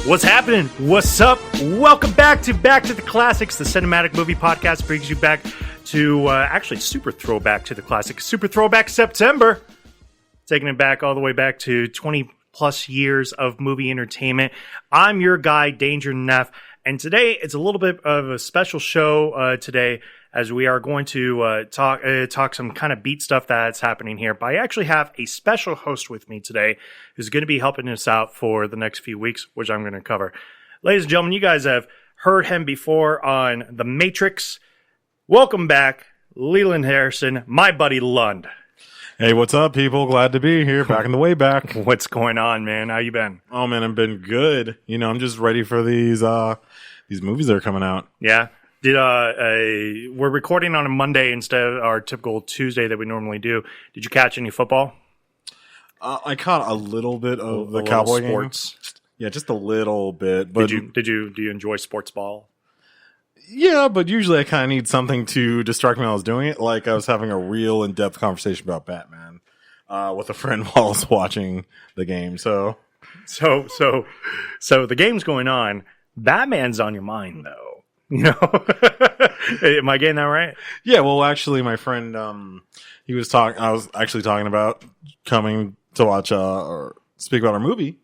What's happening? What's up? Welcome back to the Classics, the cinematic movie podcast brings you back to actually Super Throwback to the Classics, Super Throwback September, taking it back all the way back to 20 plus years of movie entertainment. I'm your guy, Danger Neff, and today it's a little bit of a special show today, as we are going to talk some kind of beat stuff that's happening here. But I actually have a special host with me today who's going to be helping us out for the next few weeks, which I'm going to cover. Ladies and gentlemen, you guys have heard him before on The Matrix. Welcome back, Leland Harrison, my buddy Lund. Hey, what's up, people? Glad to be here, back in the way back. What's going on, man? How you been? Oh, man, I've been good. You know, I'm just ready for these movies that are coming out. Yeah. We're recording on a Monday instead of our typical Tuesday that we normally do. Did you catch any football? I caught a little bit of the Cowboy sports. Game. Yeah, just a little bit. But do you enjoy sports ball? Yeah, but usually I kind of need something to distract me while I was doing it. Like I was having a real in-depth conversation about Batman with a friend while I was watching the game. So the game's going on. Batman's on your mind, though. You know, am I getting that right? Yeah. Well, actually, my friend, he was talking. I was actually talking about coming to watch or speak about our movie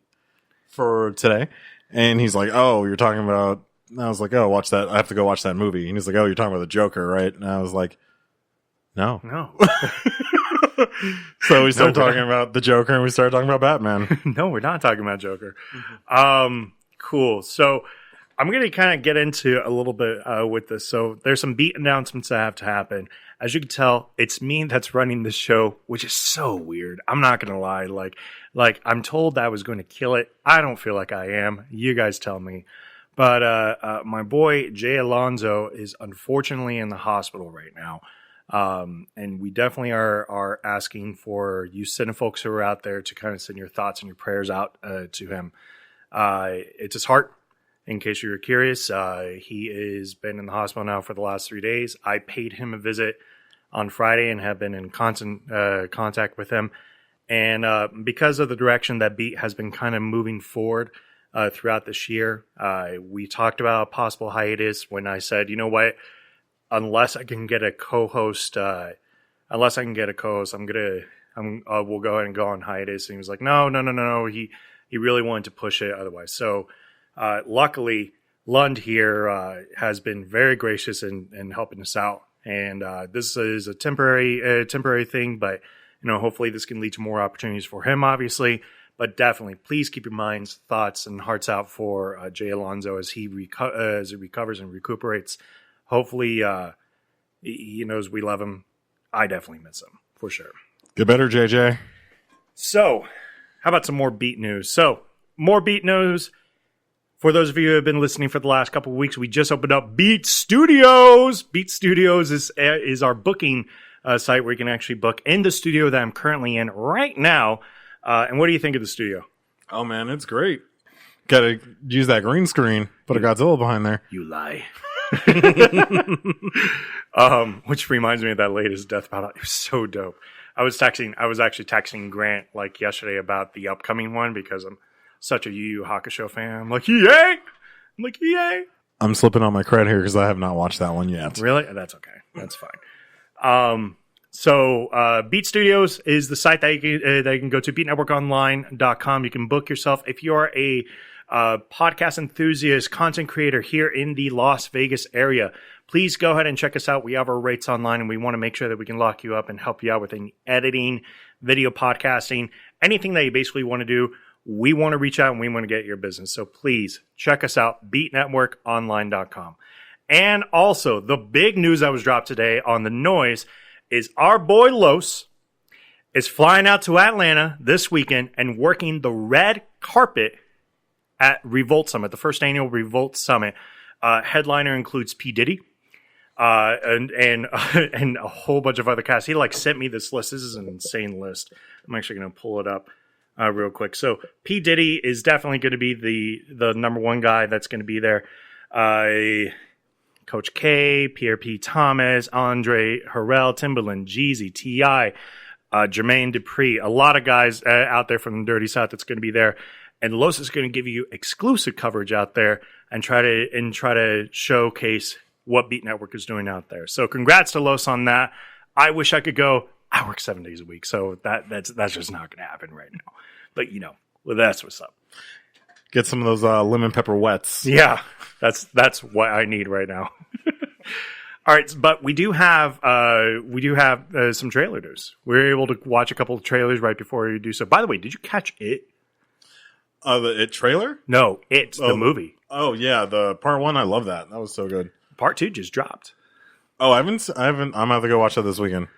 for today, and he's like, "Oh, you're talking about." And I was like, "Oh, watch that. I have to go watch that movie." And he's like, "Oh, you're talking about the Joker, right?" And I was like, "No." So we started talking about the Joker, and we started talking about Batman. No, we're not talking about Joker. Mm-hmm. Cool. So I'm going to kind of get into a little bit with this. So there's some beat announcements that have to happen. As you can tell, it's me that's running this show, which is so weird. I'm not going to lie. Like I'm told that I was going to kill it. I don't feel like I am. You guys tell me. But my boy, Jay Alonso, is unfortunately in the hospital right now. And we definitely are asking for you cinefolks who are out there to kind of send your thoughts and your prayers out to him. It's his heart. In case you're curious, he has been in the hospital now for the last 3 days. I paid him a visit on Friday and have been in constant contact with him. And because of the direction that Beat has been kind of moving forward throughout this year, we talked about a possible hiatus when I said, you know what, unless I can get a co-host, we'll go ahead and go on hiatus. And he was like, no. He really wanted to push it otherwise. So luckily, Lund here has been very gracious in helping us out, and this is a temporary thing. But you know, hopefully, this can lead to more opportunities for him, obviously. But definitely, please keep your minds, thoughts, and hearts out for Jay Alonso as he recovers and recuperates. Hopefully, he knows we love him. I definitely miss him for sure. Get better, JJ. So, how about some more beat news? So, more beat news. For those of you who have been listening for the last couple of weeks, we just opened up Beat Studios. Beat Studios is our booking site where you can actually book in the studio that I'm currently in right now. And what do you think of the studio? Oh, man, it's great. Got to use that green screen. Put a Godzilla behind there. You lie. Which reminds me of that latest Death Battle. It was so dope. I was actually texting Grant like yesterday about the upcoming one because I'm such a Yu Yu Hakusho fan. I'm like, yay! I'm slipping on my cred here because I have not watched that one yet. Really? That's okay. That's fine. So Beat Studios is the site that you can go to, beatnetworkonline.com. You can book yourself. If you are a podcast enthusiast, content creator here in the Las Vegas area, please go ahead and check us out. We have our rates online, and we want to make sure that we can lock you up and help you out with any editing, video podcasting, anything that you basically want to do. We want to reach out and we want to get your business. So please check us out, beatnetworkonline.com. And also, the big news that was dropped today on The Noise is our boy Los is flying out to Atlanta this weekend and working the red carpet at Revolt Summit, the first annual Revolt Summit. Headliner includes P. Diddy and a whole bunch of other cast. He sent me this list. This is an insane list. I'm actually going to pull it up real quick. So P. Diddy is definitely going to be the number one guy that's going to be there. Coach K, Pierre P. Thomas, Andre Harrell, Timbaland, Jeezy, T.I., Jermaine Dupri, a lot of guys out there from the Dirty South that's going to be there. And Los is going to give you exclusive coverage out there and try to showcase what Beat Network is doing out there. So congrats to Los on that. I wish I could go. I work 7 days a week, so that's just not going to happen right now. But well, that's what's up. Get some of those lemon pepper wets. Yeah, that's what I need right now. All right, but we do have some trailer news. We were able to watch a couple of trailers right before you do so. By the way, did you catch it? The It trailer? No, it's the movie. Oh yeah, the part 1. I love that. That was so good. Part 2 just dropped. Oh, I haven't. I'm gonna have to go watch that this weekend.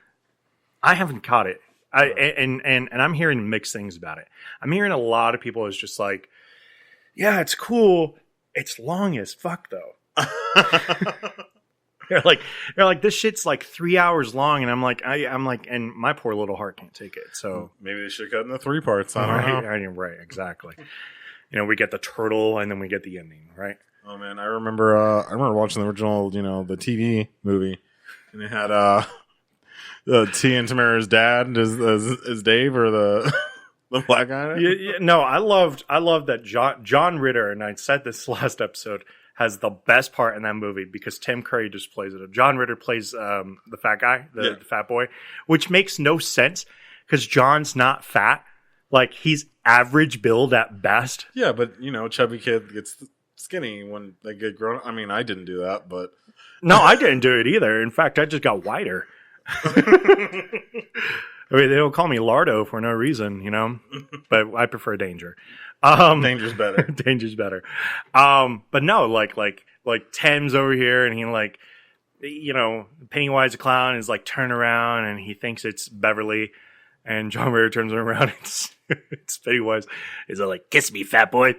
I haven't caught it. And I'm hearing mixed things about it. I'm hearing a lot of people is just like, yeah, it's cool. It's long as fuck though. They're like, this shit's like 3 hours long, and I'm like, and my poor little heart can't take it. So maybe they should cut into 3 parts. I don't know. Right, exactly. We get the turtle, and then we get the ending, right? Oh man, I remember watching the original, the TV movie, and it had T and Tamara's dad is Dave or the black guy. Yeah, no, I loved that John Ritter, and I said this last episode, has the best part in that movie because Tim Curry just plays it. John Ritter plays the fat guy, the fat boy, which makes no sense because John's not fat. Like, he's average build at best. Yeah, but chubby kid gets skinny when they get grown. I mean, I didn't do that, but no, I didn't do it either. In fact, I just got whiter. I mean, they don't call me Lardo for no reason, but I prefer Danger. Danger's better. Danger's better. But no, like Tim's over here, and he Pennywise the clown is like turn around, and he thinks it's Beverly, and John Ritter turns around, it's Pennywise. He's like, "Kiss me, fat boy."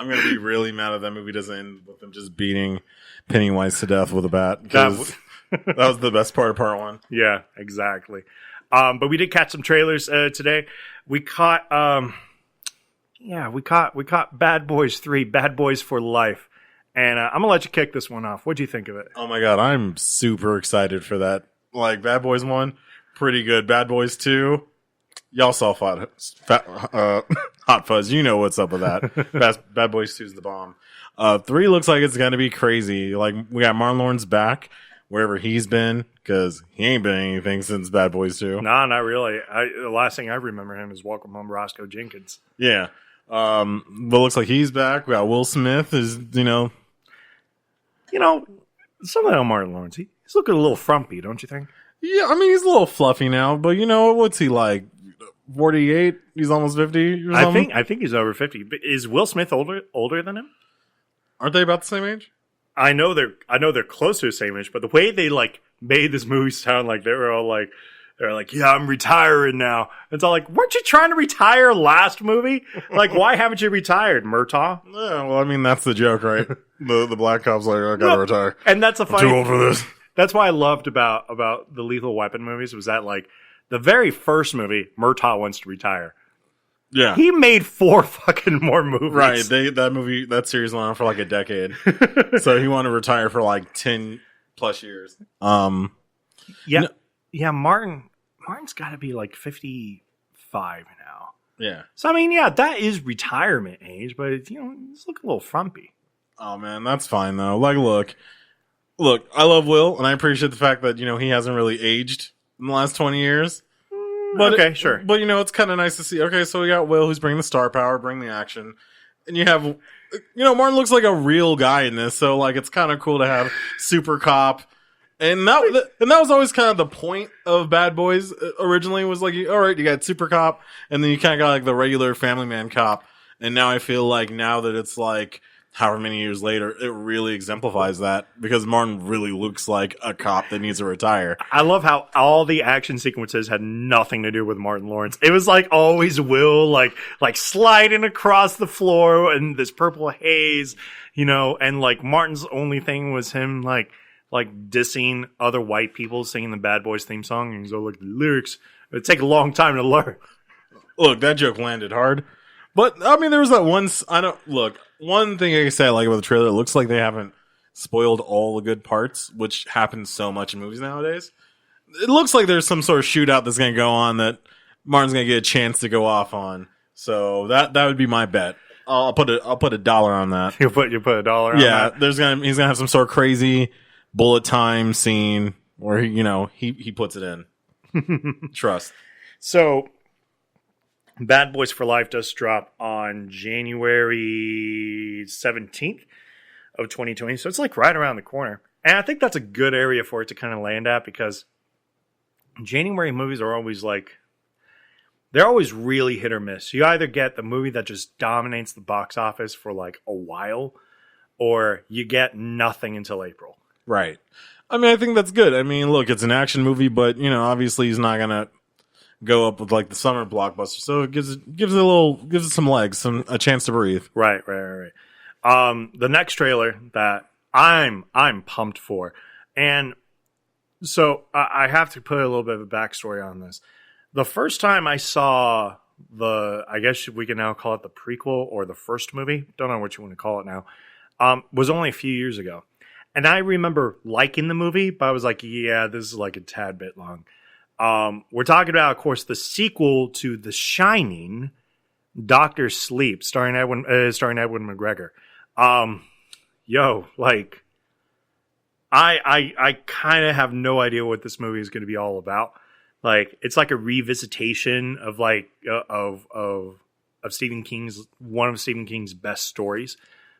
I'm gonna be really mad if that movie doesn't end with them just beating Pennywise to death with a bat. Because that was the best part of part 1. Yeah, exactly. But we did catch some trailers today. We caught Bad Boys 3, Bad Boys for Life. And I'm gonna let you kick this one off. What'd you think of it? Oh my god, I'm super excited for that. Like, Bad Boys 1, pretty good. Bad Boys 2, y'all saw Hot Fuzz. You know what's up with that. Bad Boys 2 is the bomb. 3 looks like it's gonna be crazy. Like, we got Martin Lawrence back wherever he's been, because he ain't been anything since Bad Boys 2. No, not really. The last thing I remember him is Welcome Home, Roscoe Jenkins. Yeah. But looks like he's back. We got Will Smith is, something on Martin Lawrence. He's looking a little frumpy, don't you think? Yeah, I mean, he's a little fluffy now, but what's he like? 48? He's almost 50 or something? I think he's over 50. But is Will Smith older than him? Aren't they about the same age? I know they're close to the same age, but the way they made this movie sound like they're like, yeah, I'm retiring now. It's all like, weren't you trying to retire last movie? Like, why haven't you retired, Murtaugh? Yeah, well, I mean, that's the joke, right? the black cop's like, I gotta retire. And that's I'm too old for this. That's what I loved about the Lethal Weapon movies, was that the very first movie, Murtaugh wants to retire. Yeah. He made 4 fucking more movies. Right. That series went on for like a decade. So he wanted to retire for 10 plus years. Yeah. Yeah, Martin's got to be 55 now. Yeah. So, I mean, yeah, that is retirement age, but it's, it's looking a little frumpy. Oh, man, that's fine, though. Look, I love Will, and I appreciate the fact that, he hasn't really aged in the last 20 years. But okay, sure. But, it's kind of nice to see. Okay, so we got Will, who's bringing the star power, bringing the action. And you have, Martin looks like a real guy in this. So, it's kind of cool to have Super Cop. And that was always kind of the point of Bad Boys originally, was all right, you got Super Cop, and then you kind of got the regular Family Man cop. And now I feel now that it's however many years later, it really exemplifies that, because Martin really looks like a cop that needs to retire. I love how all the action sequences had nothing to do with Martin Lawrence. It was always Will, sliding across the floor in this purple haze, and Martin's only thing was him dissing other white people singing the Bad Boys theme song, and he's all the lyrics, it'd take a long time to learn. Look, that joke landed hard. But, I mean, there was that one thing I can say I like about the trailer, it looks like they haven't spoiled all the good parts, which happens so much in movies nowadays. It looks like there's some sort of shootout that's going to go on that Martin's going to get a chance to go off on. So that would be my bet. I'll put a dollar on that. You put a dollar on that? Yeah, he's gonna have some sort of crazy bullet time scene where he puts it in. Trust. So, Bad Boys for Life does drop on January 17th of 2020. So it's like right around the corner. And I think that's a good area for it to kind of land at, because January movies are always they're always really hit or miss. You either get the movie that just dominates the box office for like a while, or you get nothing until April. Right. I mean, I think that's good. I mean, look, it's an action movie, but obviously he's not gonna go up with like the summer blockbuster. So it gives it some legs, a chance to breathe. Right. The next trailer that I'm pumped for, and so I have to put a little bit of a backstory on this. The first time I saw I guess we can now call it the prequel or the first movie, don't know what you want to call it now, was only a few years ago. And I remember liking the movie, but I was like, yeah, this is like a tad bit long. We're talking about, of course, the sequel to The Shining, Doctor Sleep, starring Edwin McGregor. I kind of have no idea what this movie is going to be all about. Like, it's like a revisitation of of Stephen King's, one of Stephen King's best stories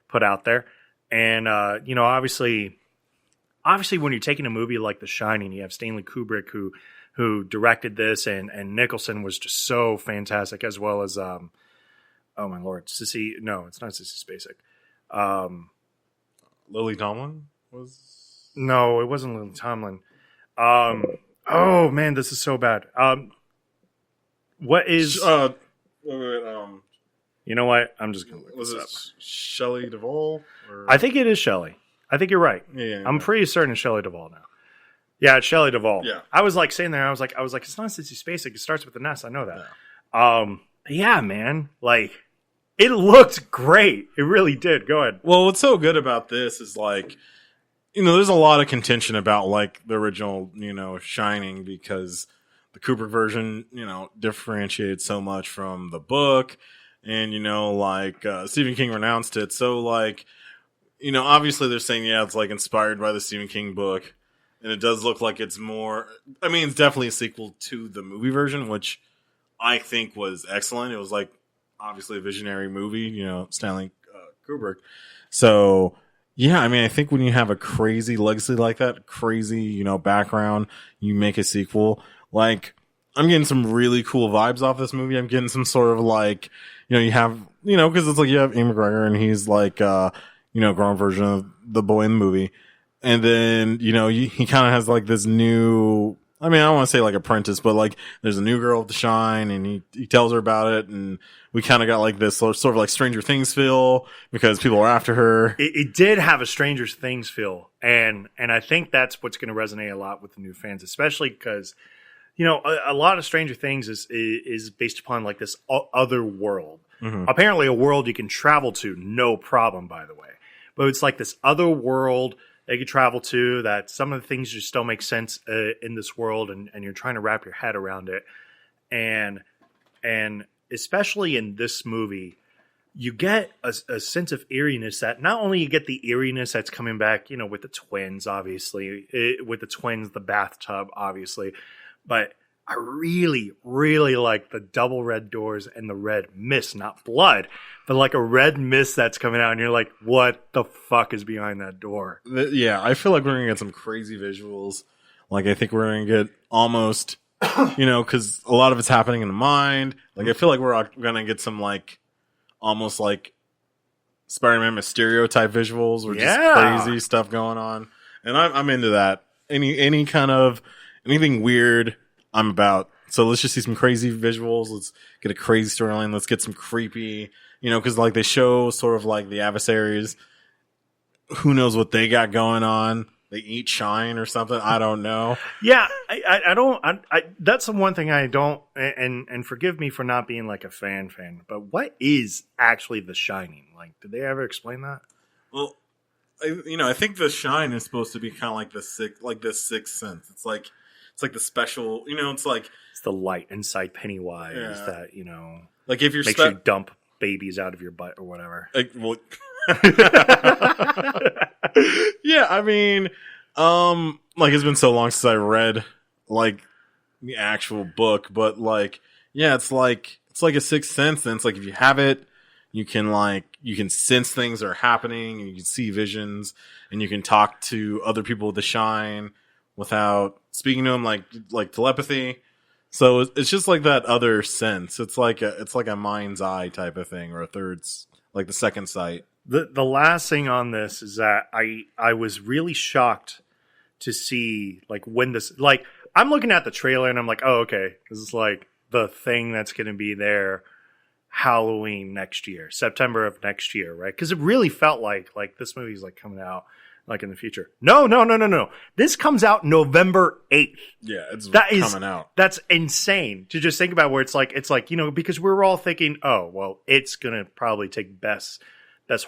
put out there. And, obviously when you're taking a movie like The Shining, you have Stanley Kubrick who directed this, and Nicholson was just so fantastic, as well as, oh my Lord, it's not Sissy Spacek. Lily Tomlin was? No, it wasn't Lily Tomlin. Oh man, this is so bad. What is? You know what? I'm just gonna look was this it up. Shelley Duvall? Or? I think it is Shelley. I think you're right. Yeah, I'm pretty certain it's Shelley Duvall now. Yeah, it's Shelley Duvall. Yeah. I was like saying there, I was like, it's not Sissy Spacek. It starts with an S. I know that. Yeah, man. Like, it looked great. It really did. Go ahead. Well, what's so good about this is there's a lot of contention about like the original, Shining, because the Kubrick version, differentiated so much from the book, and Stephen King renounced it. So obviously they're saying, yeah, it's like inspired by the Stephen King book, and it does look like it's more. I mean, it's definitely a sequel to the movie version, which I think was excellent. It was like obviously a visionary movie, Stanley Kubrick. So. Yeah, I mean, I think when you have a crazy legacy like that, crazy, background, you make a sequel. Like, I'm getting some really cool vibes off this movie. I'm getting some sort of you have, because it's like you have Ian McGregor and he's like, grown version of the boy in the movie. And then, he kind of has like this new, I mean, I don't want to say like apprentice, but like there's a new girl with the shine, and he tells her about it, and we kind of got like this sort of like Stranger Things feel because people are after her. It did have a Stranger Things feel, and I think that's what's going to resonate a lot with the new fans, especially because a lot of Stranger Things is based upon like this other world. Mm-hmm. Apparently, a world you can travel to, no problem, by the way. But it's like this other world they could travel to, that some of the things just don't make sense in this world, and you're trying to wrap your head around it. And especially in this movie, you get a sense of eeriness that not only you get the eeriness that's coming back, with the twins, obviously, the bathtub, obviously, but I really, really like the double red doors and the red mist, not blood, but like a red mist that's coming out, and you're like, what the fuck is behind that door? Yeah, I feel like we're going to get some crazy visuals. Like, I think we're going to get almost, because a lot of it's happening in the mind. Like, I feel like we're going to get some, almost like Spider-Man Mysterio type visuals, or just crazy stuff going on. And I'm into that. Any kind of, anything weird, I'm about. So let's just see some crazy visuals. Let's get a crazy storyline. Let's get some creepy, because they show sort of like the adversaries. Who knows what they got going on? They eat shine or something. I don't know. Yeah, I don't. That's the one thing I don't. And forgive me for not being like a fan. But what is actually The Shining? Like, did they ever explain that? Well, I think The Shine is supposed to be kind of like the sixth sense. It's like the special, it's like... It's the light inside Pennywise that, Like if you're makes you dump babies out of your butt or whatever. Yeah, I mean, like it's been so long since I read like the actual book, but like, yeah, it's like a sixth sense. And it's like if you have it, you can sense things are happening, and you can see visions, and you can talk to other people with the shine without speaking to them, like telepathy. So it's just like that other sense. It's like a mind's eye type of thing, or like the second sight. The last thing on this is that I was really shocked to see like when this, like I'm looking at the trailer and I'm like, oh, okay, this is like the thing that's going to be there Halloween next year, September of next year, right? Because it really felt like this movie's like coming out like in the future. No. This comes out November 8th. Yeah, coming out. That's insane to just think about, where it's like, because we were all thinking, oh, well, it's going to probably take best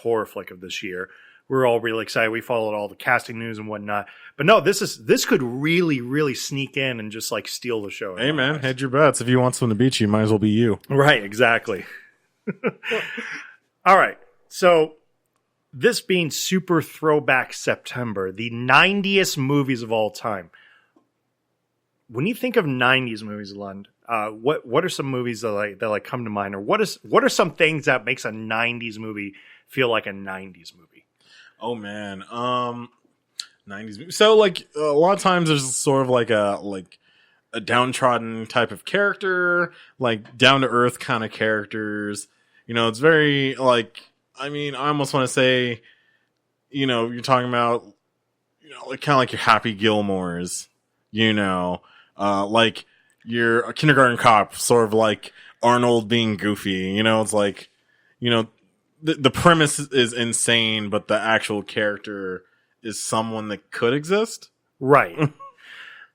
horror flick of this year. We're all really excited. We followed all the casting news and whatnot. But no, this could really, really sneak in and just like steal the show. Hey man, hedge your bets. If you want someone to beat you, might as well be you. Right, exactly. All right. So this being Super Throwback September, the 90s movies of all time. When you think of 90s movies, Lund, what are some movies that come to mind, or what are some things that makes a 90s movie feel like a 90s movie? Oh man, 90s movie. So like a lot of times there's sort of like a downtrodden type of character, like down to earth kind of characters. You know, it's very like, I mean, I almost want to say, you know, you're talking about, you know, like kind of like your Happy Gilmores, you know, like you're a Kindergarten Cop, sort of like Arnold being goofy. You know, it's like, you know, the premise is insane, but the actual character is someone that could exist. Right.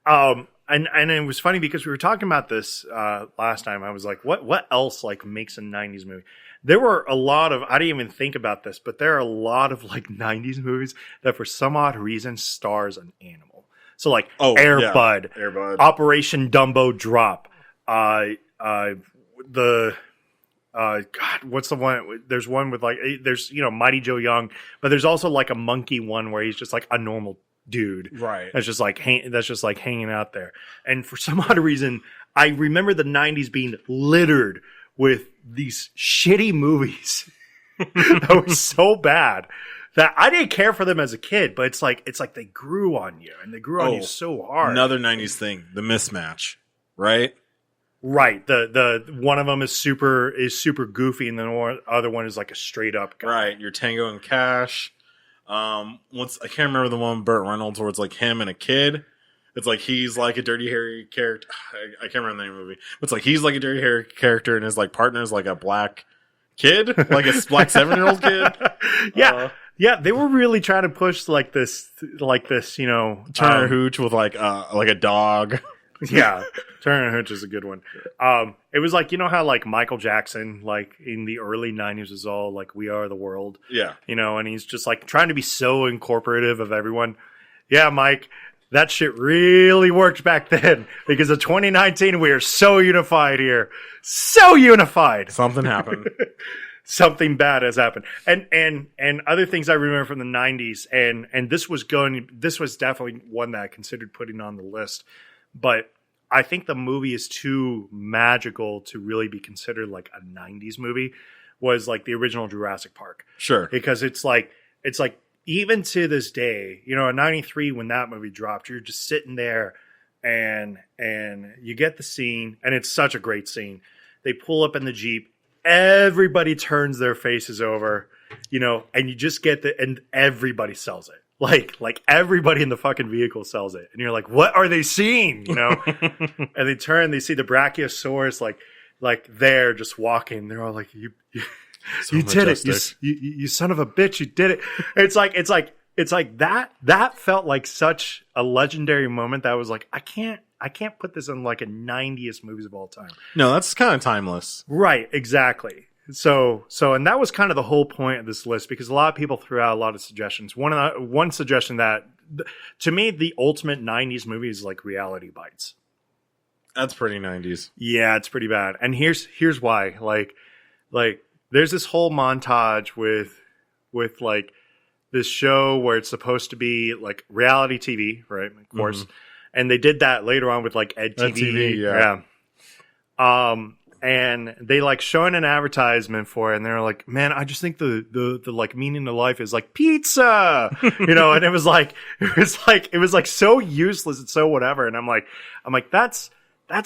And it was funny because we were talking about this last time. I was like, what else like makes a 90s movie? There were a lot of, I didn't even think about this, but there are a lot of like 90s movies that for some odd reason stars an animal. So like Air Bud, Operation Dumbo Drop, God, what's the one? There's one with like, there's, you know, Mighty Joe Young, but there's also like a monkey one where he's just like a normal dude. Right. That's just like hanging out there. And for some odd reason, I remember the 90s being littered with these shitty movies that were so bad that I didn't care for them as a kid, but it's like they grew on you, and they grew on you so hard. Another 90s thing, the mismatch, right? Right. The one of them is super goofy, and then the other one is like a straight up guy. Right. Your Tango and Cash. I can't remember the one with Burt Reynolds where it's like him and a kid. It's like he's like a Dirty Harry character. I can't remember the name of the movie. But it's like he's like a Dirty Harry character, and his like partner is like a black kid, like a black 7-year-old kid. Yeah. Yeah, they were really trying to push like this, you know, Turner Hooch with like a dog. Yeah, Turner Hooch is a good one. It was like, you know how like Michael Jackson, like in the early 90s, was all like "We Are the World." Yeah, you know, and he's just like trying to be so incorporative of everyone. Yeah, Mike, that shit really worked back then, because of 2019, we are so unified here, so unified. Something happened. Something bad has happened, and other things I remember from the 90s, and this was definitely one that I considered putting on the list, but I think the movie is too magical to really be considered like a 90s movie. Was like the original Jurassic Park. Sure, because it's like even to this day, you know, in 93 when that movie dropped, you're just sitting there and you get the scene, and it's such a great scene. They pull up in the Jeep. Everybody turns their faces over, you know, and you just get and everybody sells it. Like everybody in the fucking vehicle sells it. And you're like, what are they seeing? You know? And they turn, they see the Brachiosaurus like there just walking. They're all like, you did it. You son of a bitch, you did it. It's like that felt like such a legendary moment that I was like, I can't put this in like a 90s movies of all time. No, that's kind of timeless. Right, exactly. So, and that was kind of the whole point of this list, because a lot of people threw out a lot of suggestions. One suggestion that, to me, the ultimate 90s movie is like Reality Bites. That's pretty 90s. Yeah, it's pretty bad. And here's why. Like there's this whole montage with like this show where it's supposed to be like reality TV, right? Of course. Mm-hmm. And they did that later on with like EdTV. Yeah. And they like showing an advertisement for it, and they're like, "Man, I just think the like meaning of life is like pizza," you know. And it was like so useless and so whatever. And I'm like, that's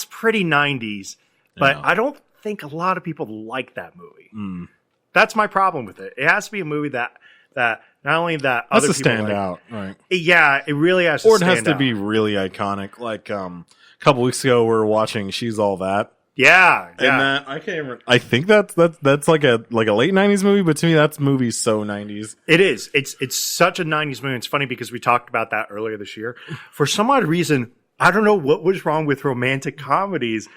pretty 90s, but I don't think a lot of people like that movie. Mm. That's my problem with it. It has to be a movie that not only that has other to people stand like, out, right? Yeah, it really has to. Or it stand has to out. be really iconic. Like a couple weeks ago, we were watching "She's All That." Yeah. And that, I can't remember. I think that's like a late 90s movie, but to me that's movie so 90s. It is. It's such a 90s movie. It's funny because we talked about that earlier this year. For some odd reason, I don't know what was wrong with romantic comedies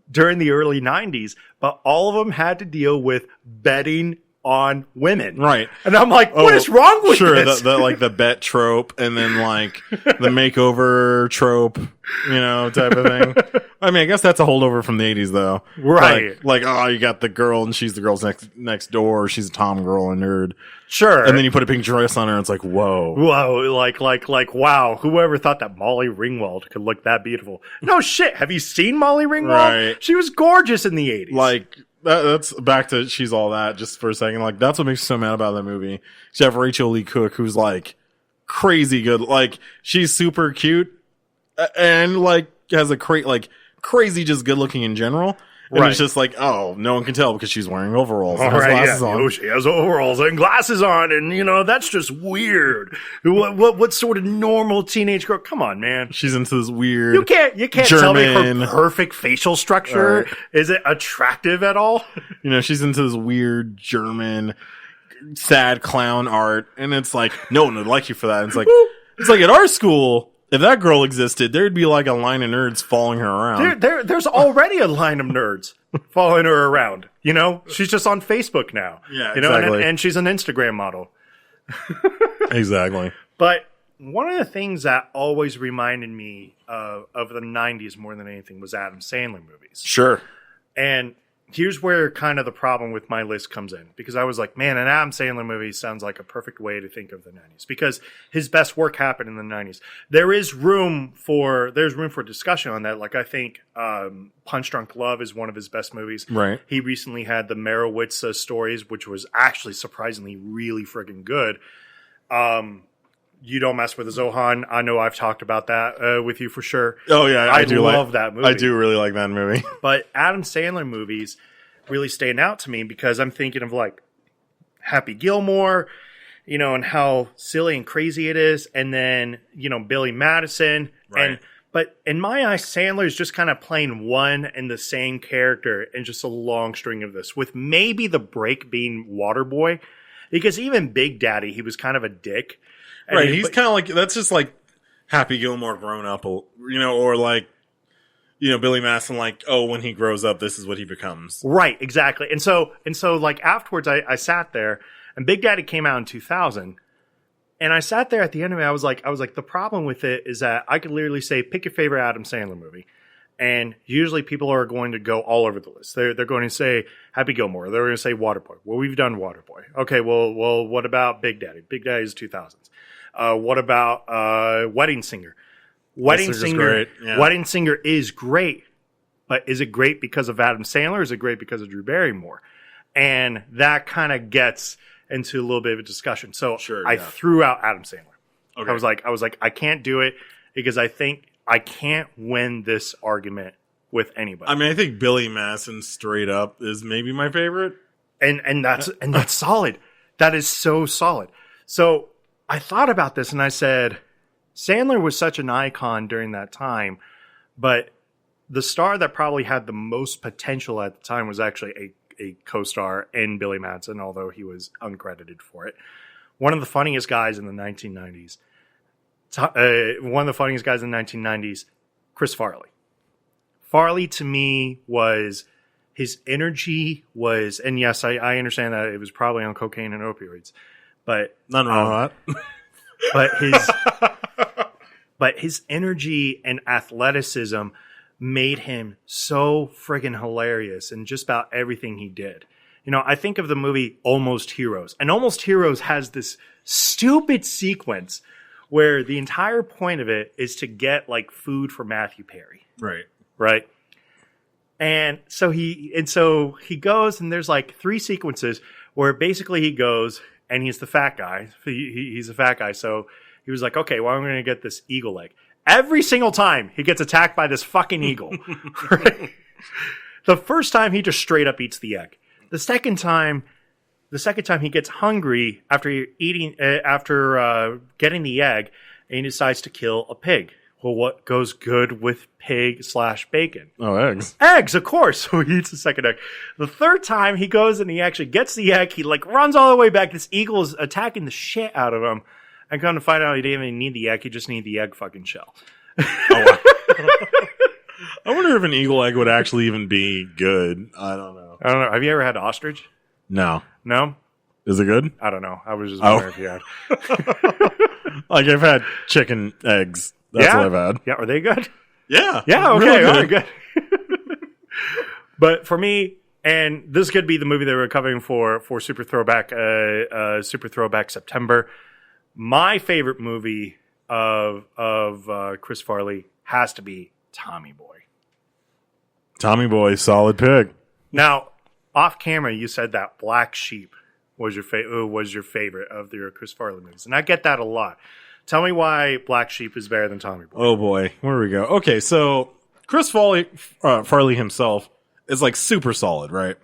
during the early 90s, but all of them had to deal with betting on women. Right. And I'm like, what is wrong with this? The like the bet trope and then like the makeover trope, type of thing. I mean, I guess that's a holdover from the 80s though. Right. Like oh, you got the girl and she's the girl's next door. She's a tom girl, a nerd. Sure. And then you put a pink dress on her and it's like, whoa. Like, wow. Whoever thought that Molly Ringwald could look that beautiful? No shit. Have you seen Molly Ringwald? Right. She was gorgeous in the 80s. Like, that's back to She's All That just for a second. Like, that's what makes me so mad about that movie. You have Rachel Lee Cook, who's like crazy good. Like, she's super cute and like has a crazy just good looking in general. And it's just like, oh, no one can tell because she's wearing overalls and has glasses on. Oh, she has overalls and glasses on, and that's just weird. What sort of normal teenage girl? Come on, man. She's into this weird. You can't German, tell me her perfect facial structure is it attractive at all. She's into this weird German sad clown art, and it's like no one would like you for that. It's like at our school. If that girl existed, there'd be like a line of nerds following her around. There's already a line of nerds following her around. She's just on Facebook now. Yeah, exactly. And she's an Instagram model. Exactly. But one of the things that always reminded me of the 90s more than anything was Adam Sandler movies. Sure. And here's where kind of the problem with my list comes in. Because I was like, man, an Adam Sandler movie sounds like a perfect way to think of the 90s. Because his best work happened in the 90s. There's room for discussion on that. Like, I think Punch Drunk Love is one of his best movies. Right. He recently had the Merowitz stories, which was actually surprisingly really friggin' good. You Don't Mess with the Zohan. I know I've talked about that with you for sure. Oh, yeah. I do love that movie. I do really like that movie. But Adam Sandler movies really stand out to me because I'm thinking of like Happy Gilmore, and how silly and crazy it is. And then, Billy Madison. Right. But in my eyes, Sandler is just kind of playing one and the same character in just a long string of this, with maybe the break being Waterboy. Because even Big Daddy, he was kind of a dick. Right, he's kind of like, that's just like Happy Gilmore grown up, or like, Billy Madison, like, oh, when he grows up, this is what he becomes. Right, exactly. And so like afterwards, I sat there, and Big Daddy came out in 2000, and I sat there at the end of it. I was like, the problem with it is that I could literally say, pick your favorite Adam Sandler movie. And usually people are going to go all over the list. They're going to say Happy Gilmore. They're going to say Waterboy. Well, we've done Waterboy. Okay, well, what about Big Daddy? Big Daddy is 2000s. What about Wedding Singer? Wedding Singer is great, but is it great because of Adam Sandler or is it great because of Drew Barrymore? And that kind of gets into a little bit of a discussion. So I threw out Adam Sandler. Okay. I was like, I can't do it because I think I can't win this argument with anybody. I mean, I think Billy Madison straight up is maybe my favorite. And that's solid. That is so solid. So I thought about this and I said, Sandler was such an icon during that time, but the star that probably had the most potential at the time was actually a co-star in Billy Madison, although he was uncredited for it. One of the funniest guys in the 1990s. Chris Farley. Farley to me was, his energy was, and yes, I understand that it was probably on cocaine and opioids, but nothing wrong with that. But his energy and athleticism made him so friggin' hilarious in just about everything he did. You know, I think of the movie Almost Heroes, and Almost Heroes has this stupid sequence where the entire point of it is to get like food for Matthew Perry. Right. And so he goes, and there's like 3 sequences where basically he goes and he's the fat guy. He's a fat guy. So he was like, okay, well, I'm going to get this eagle egg. Every single time he gets attacked by this fucking eagle. Right? The first time he just straight up eats the egg. The second time he gets hungry after getting the egg, and he decides to kill a pig. Well, what goes good with pig/bacon? Oh, eggs. Eggs, of course. So he eats the second egg. The third time he goes and he actually gets the egg. He like runs all the way back. This eagle is attacking the shit out of him. And come to find out he didn't even need the egg. He just needed the egg fucking shell. Oh, I wonder if an eagle egg would actually even be good. I don't know. Have you ever had ostrich? No. No? Is it good? I don't know. I was just wondering if you had. Like, I've had chicken eggs. That's what I've had. Yeah, are they good? Yeah. Yeah, okay. Really all right, good. But for me, and this could be the movie that we're covering for Super Throwback September. My favorite movie of Chris Farley has to be Tommy Boy. Tommy Boy, solid pick. Now, off camera, you said that Black Sheep was your favorite of the Chris Farley movies, and I get that a lot. Tell me why Black Sheep is better than Tommy Boy. Oh boy, where do we go? Okay, so Chris Farley himself is like super solid, right?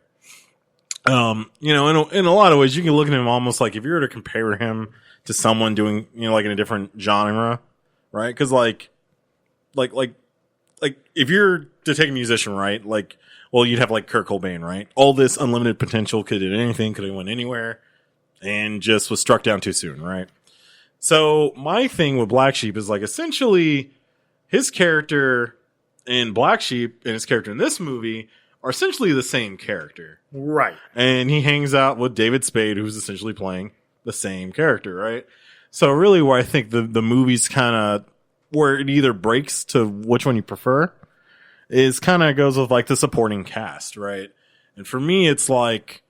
You know, in a lot of ways, you can look at him almost like if you were to compare him to someone doing, you know, like in a different genre, right? Because like if you're to take a musician, right? Like, well, you'd have like Kurt Cobain, right? All this unlimited potential, could have did anything, could have went anywhere, and just was struck down too soon, right? So my thing with Black Sheep is like essentially his character in Black Sheep and his character in this movie are essentially the same character. Right. And he hangs out with David Spade, who's essentially playing the same character, right? So really where I think the movie's kind of where it either breaks to which one you prefer is kind of goes with like the supporting cast, right? And for me, it's like,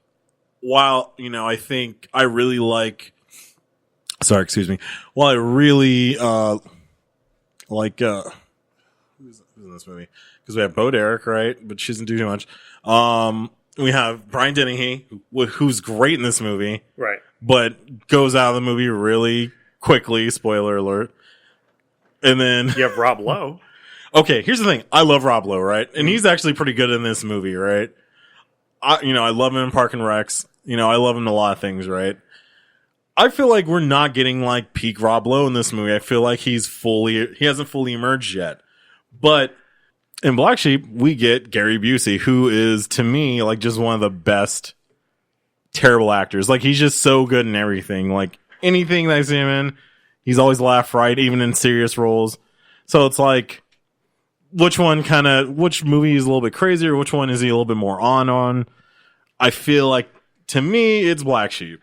while, you know, I think I really like, well, I really, who's in this movie? Because we have Bo Derek, right? But she doesn't do too much. We have Brian Dennehy, who's great in this movie. Right. But goes out of the movie really quickly. Spoiler alert. And then you have Rob Lowe. Okay, here's the thing. I love Rob Lowe, right? And he's actually pretty good in this movie, right? I love him in Park and Recs. You know, I love him in a lot of things, right? I feel like we're not getting like peak Rob Lowe in this movie. I feel like he hasn't fully emerged yet. But in Black Sheep, we get Gary Busey, who is, to me, like just one of the best terrible actors. Like, he's just so good in everything. Like, anything that I see him in, he's always laughed right, even in serious roles. So it's like, which movie is a little bit crazier? Which one is he a little bit more on? I feel like, to me, it's Black Sheep.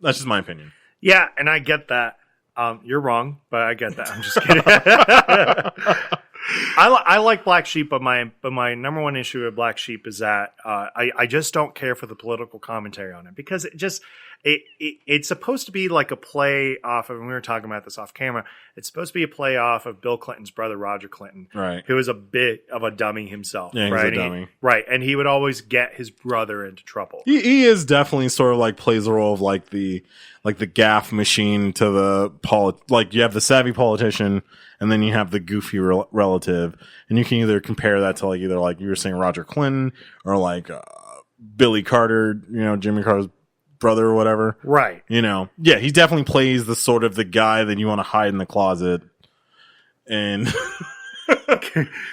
That's just my opinion. Yeah, and I get that. You're wrong, but I get that. I'm just kidding. I like Black Sheep, but my number one issue with Black Sheep is that I just don't care for the political commentary on it, because it's supposed to be like a play off of, and we were talking about this off camera, it's supposed to be a play off of Bill Clinton's brother, Roger Clinton, right? Who is a bit of a dummy himself, yeah, right? He's a dummy. Right, and he would always get his brother into trouble. He is definitely sort of like plays the role of like the gaff machine to the like you have the savvy politician, and then you have the goofy relative, and you can either compare that to like either like you were saying Roger Clinton or like Billy Carter, you know, Jimmy Carter's brother or whatever. Right. You know, yeah, he definitely plays the sort of the guy that you want to hide in the closet, and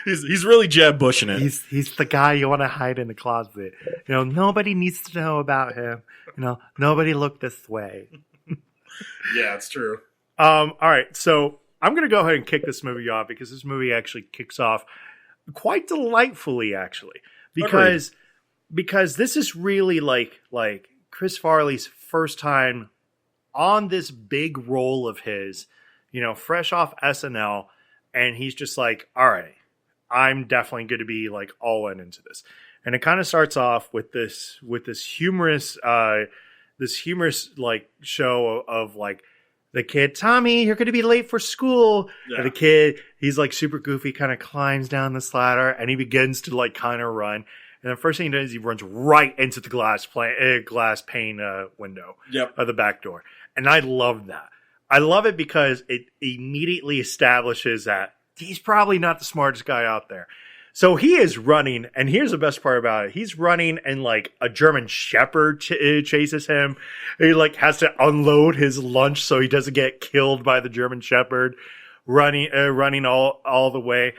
he's really Jeb Bush in it. He's the guy you want to hide in the closet. You know, nobody needs to know about him. You know, nobody look this way. Yeah, it's true. All right, so I'm going to go ahead and kick this movie off, because this movie actually kicks off quite delightfully, actually, because this is really like Chris Farley's first time on this big role of his, you know, fresh off SNL, and he's just like, all right, I'm definitely going to be like all in into this. And it kind of starts off with this humorous like show of like the kid, Tommy, you're going to be late for school. Yeah. And the kid, he's like super goofy, kind of climbs down this ladder and he begins to like kind of run. And the first thing he does, he runs right into the glass pane window of the back door. And I love that. I love it because it immediately establishes that he's probably not the smartest guy out there. So he is running, and here's the best part about it. He's running, and like a German Shepherd chases him. He like has to unload his lunch so he doesn't get killed by the German Shepherd. Running all the way.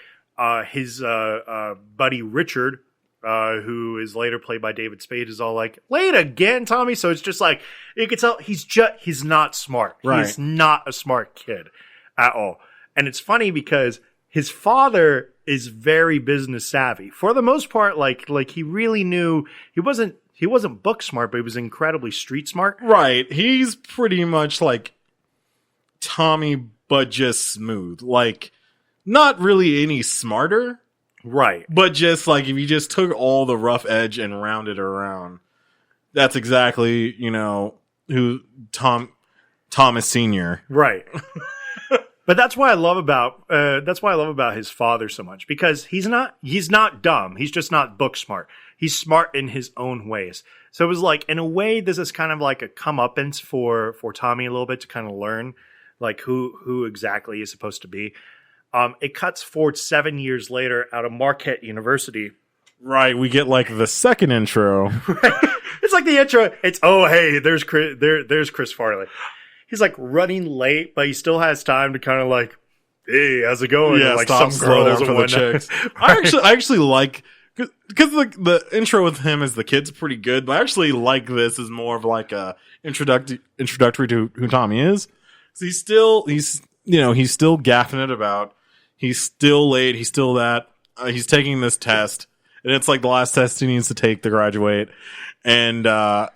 His buddy Richard, who is later played by David Spade, is all like, "Late again, Tommy." So it's just like you can tell he's not smart. Right. He's not a smart kid at all, and it's funny because his father is very business savvy for the most part. Like he really knew he wasn't book smart, but he was incredibly street smart. Right. He's pretty much like Tommy, but just smooth. Like not really any smarter. Right. But just like if you just took all the rough edge and rounded it around, that's exactly, who Thomas Sr. Right. But that's why I love about his father so much, because he's not dumb. He's just not book smart. He's smart in his own ways. So it was like, in a way, this is kind of like a comeuppance for Tommy a little bit to kind of learn like who exactly he's supposed to be. It cuts forward 7 years later out of Marquette University. Right. We get like the second intro. Right. It's like the intro. It's, oh, hey, there's Chris Farley. He's like running late, but he still has time to kind of like, hey, how's it going? Yeah, and like stop, some girls for the chicks. I actually like, because the intro with him as the kid's pretty good, but I actually like this as more of like a introductory to who Tommy is. So he's still gaffing it about. He's still late. He's still that. He's taking this test, and it's like the last test he needs to take to graduate, and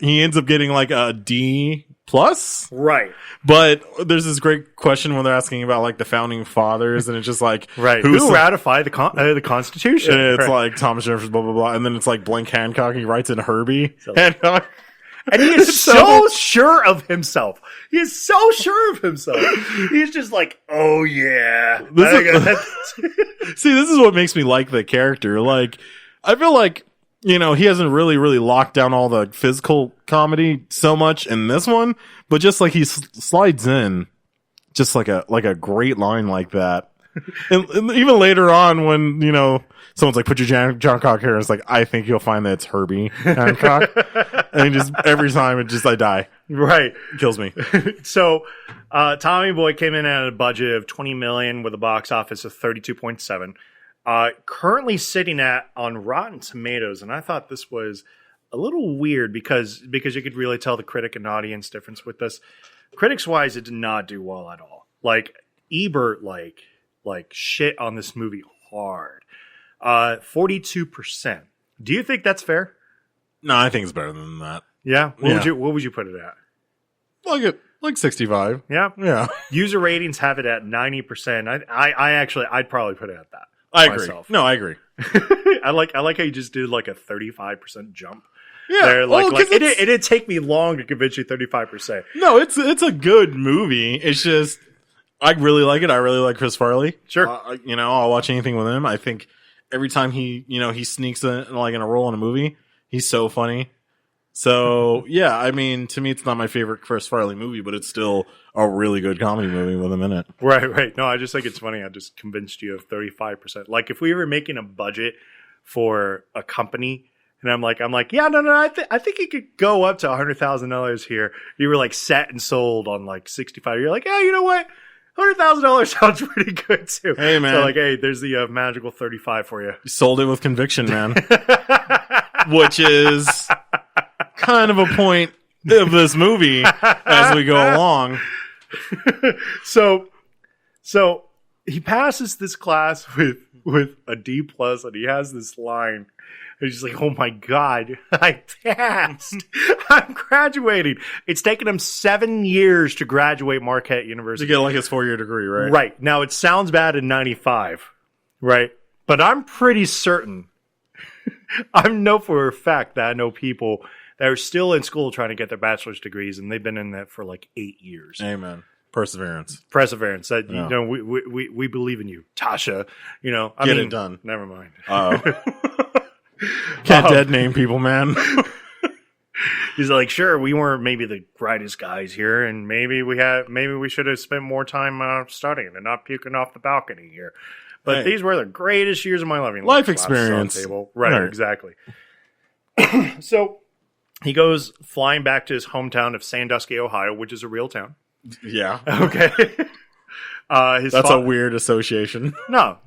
he ends up getting like a D+. Right. But there's this great question when they're asking about like the founding fathers, and it's just like, right, who ratified the Constitution? And it's right. like Thomas Jefferson, blah blah blah, and then it's like Blank Hancock. He writes in Herbie Hancock. And he is so sure of himself. He is so sure of himself. He's just like, oh yeah. See, this is what makes me like the character. Like, I feel like, he hasn't really locked down all the physical comedy so much in this one, but just like he slides in just like a great line like that. and even later on when, someone's like, put your John Hancock here, it's like, I think you'll find that it's Herbie Hancock. And just every time I die. Right. It kills me. So, Tommy Boy came in at a budget of $20 million with a box office of 32.7. Currently sitting on Rotten Tomatoes, and I thought this was a little weird because you could really tell the critic and audience difference with this. Critics wise, it did not do well at all. Like Ebert, like shit on this movie hard. 42%. Do you think that's fair? No, I think it's better than that. Yeah. What would you put it at? Like 65. Yeah. Yeah. User ratings have it at 90%. I'd probably put it at that. I agree. No, I agree. I like how you just did like a 35% jump. Yeah, it did take me long to convince you 35%. No, it's a good movie. It's just I really like it. I really like Chris Farley. Sure, I'll watch anything with him. I think every time he sneaks in like in a role in a movie, he's so funny. So yeah, I mean, to me, it's not my favorite Chris Farley movie, but it's still a really good comedy movie with him in it. Right. No, I just think it's funny. I just convinced you of 35%. Like if we were making a budget for a company. And I'm like, yeah, no, I think it could go up to $100,000 here. You were like set and sold on like 65. You're like, yeah, you know what? $100,000 sounds pretty good too. Hey man, so like, hey, there's the magical 35 for you. You sold it with conviction, man. Which is kind of a point of this movie as we go along. So he passes this class with a D+, and he has this line. He's just like, oh my God, I passed. I'm graduating. It's taken him 7 years to graduate Marquette University. To get like his 4-year degree, right? Right. Now, it sounds bad in 95, right? But I'm pretty certain, I know for a fact that I know people that are still in school trying to get their bachelor's degrees, and they've been in that for like 8 years. Amen. Perseverance. That, you know, we believe in you, Tasha. You know, I Get mean, it done. Never mind. Can't dead name people, man. He's like, sure, we weren't maybe the brightest guys here, and maybe we should have spent more time studying and not puking off the balcony here. But these were the greatest years of my life experience. Right, exactly. So he goes flying back to his hometown of Sandusky, Ohio, which is a real town. Yeah. Okay. That's a weird association. No,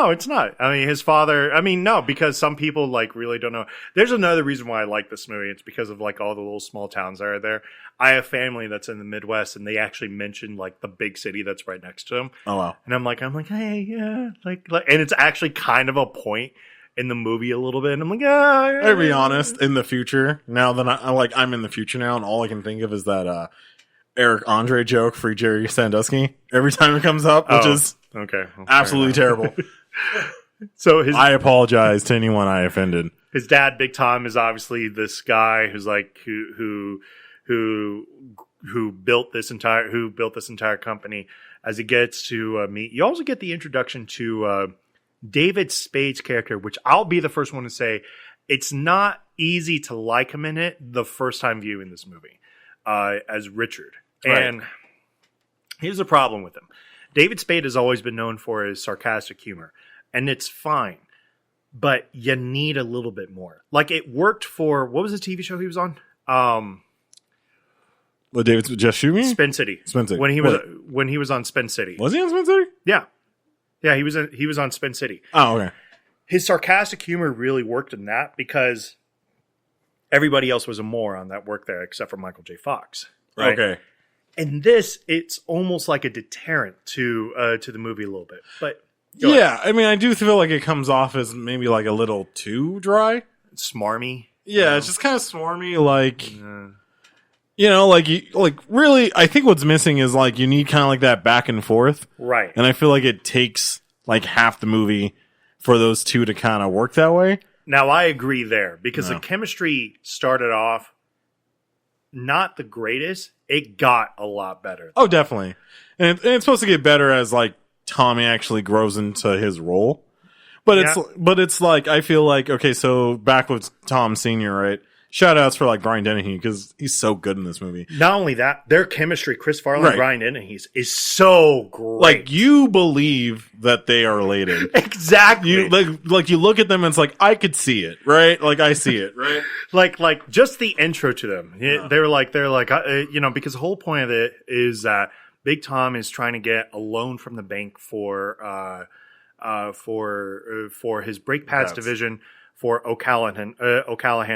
it's not. I mean, his father, no, because some people like really don't know. There's another reason why I like this movie. It's because of like all the little small towns that are there. I have family that's in the Midwest, and they actually mention like the big city that's right next to them. Oh, wow. And I'm like, hey, yeah. Like, and it's actually kind of a point in the movie a little bit. And I'm like, yeah. I'll be honest, in the future, now that I'm in the future now, and all I can think of is that, Eric Andre joke for Jerry Sandusky every time it comes up, which is absolutely terrible. So I apologize to anyone I offended. His dad, Big Tom, is obviously this guy who's like who built this entire company. As he gets to meet, you also get the introduction to David Spade's character, which I'll be the first one to say it's not easy to like him in it the first time viewing this movie as Richard. Right. And here's the problem with him. David Spade has always been known for his sarcastic humor, and it's fine, but you need a little bit more. Like, it worked for, what was the TV show he was on? Well, David Just Shoot Me? Spin City. When he was on Spin City. Was he on Spin City? Yeah. Yeah, he was on Spin City. Oh, okay. His sarcastic humor really worked in that because everybody else was a moron that worked there except for Michael J. Fox. Right? Okay. And this, it's almost like a deterrent to the movie a little bit. But yeah, I mean, I do feel like it comes off as maybe like a little too dry, smarmy. Yeah, it's just kind of smarmy. Like, like really, I think what's missing is like you need kind of like that back and forth, right? And I feel like it takes like half the movie for those two to kind of work that way. Now, I agree there because the chemistry started off not the greatest. It got a lot better. Oh, definitely. And it's supposed to get better as like Tommy actually grows into his role. But it's like, I feel like, okay, so back with Tom Sr., right? Shout outs for like Brian Dennehy because he's so good in this movie. Not only that, their chemistry, Chris Farley and Brian Dennehy, is so great. Like, you believe that they are related. Exactly. You like you look at them and it's like, I could see it, right? Like, I see it, right? like just the intro to them. They're like, because the whole point of it is that Big Tom is trying to get a loan from the bank for his brake pads division for O'Callahan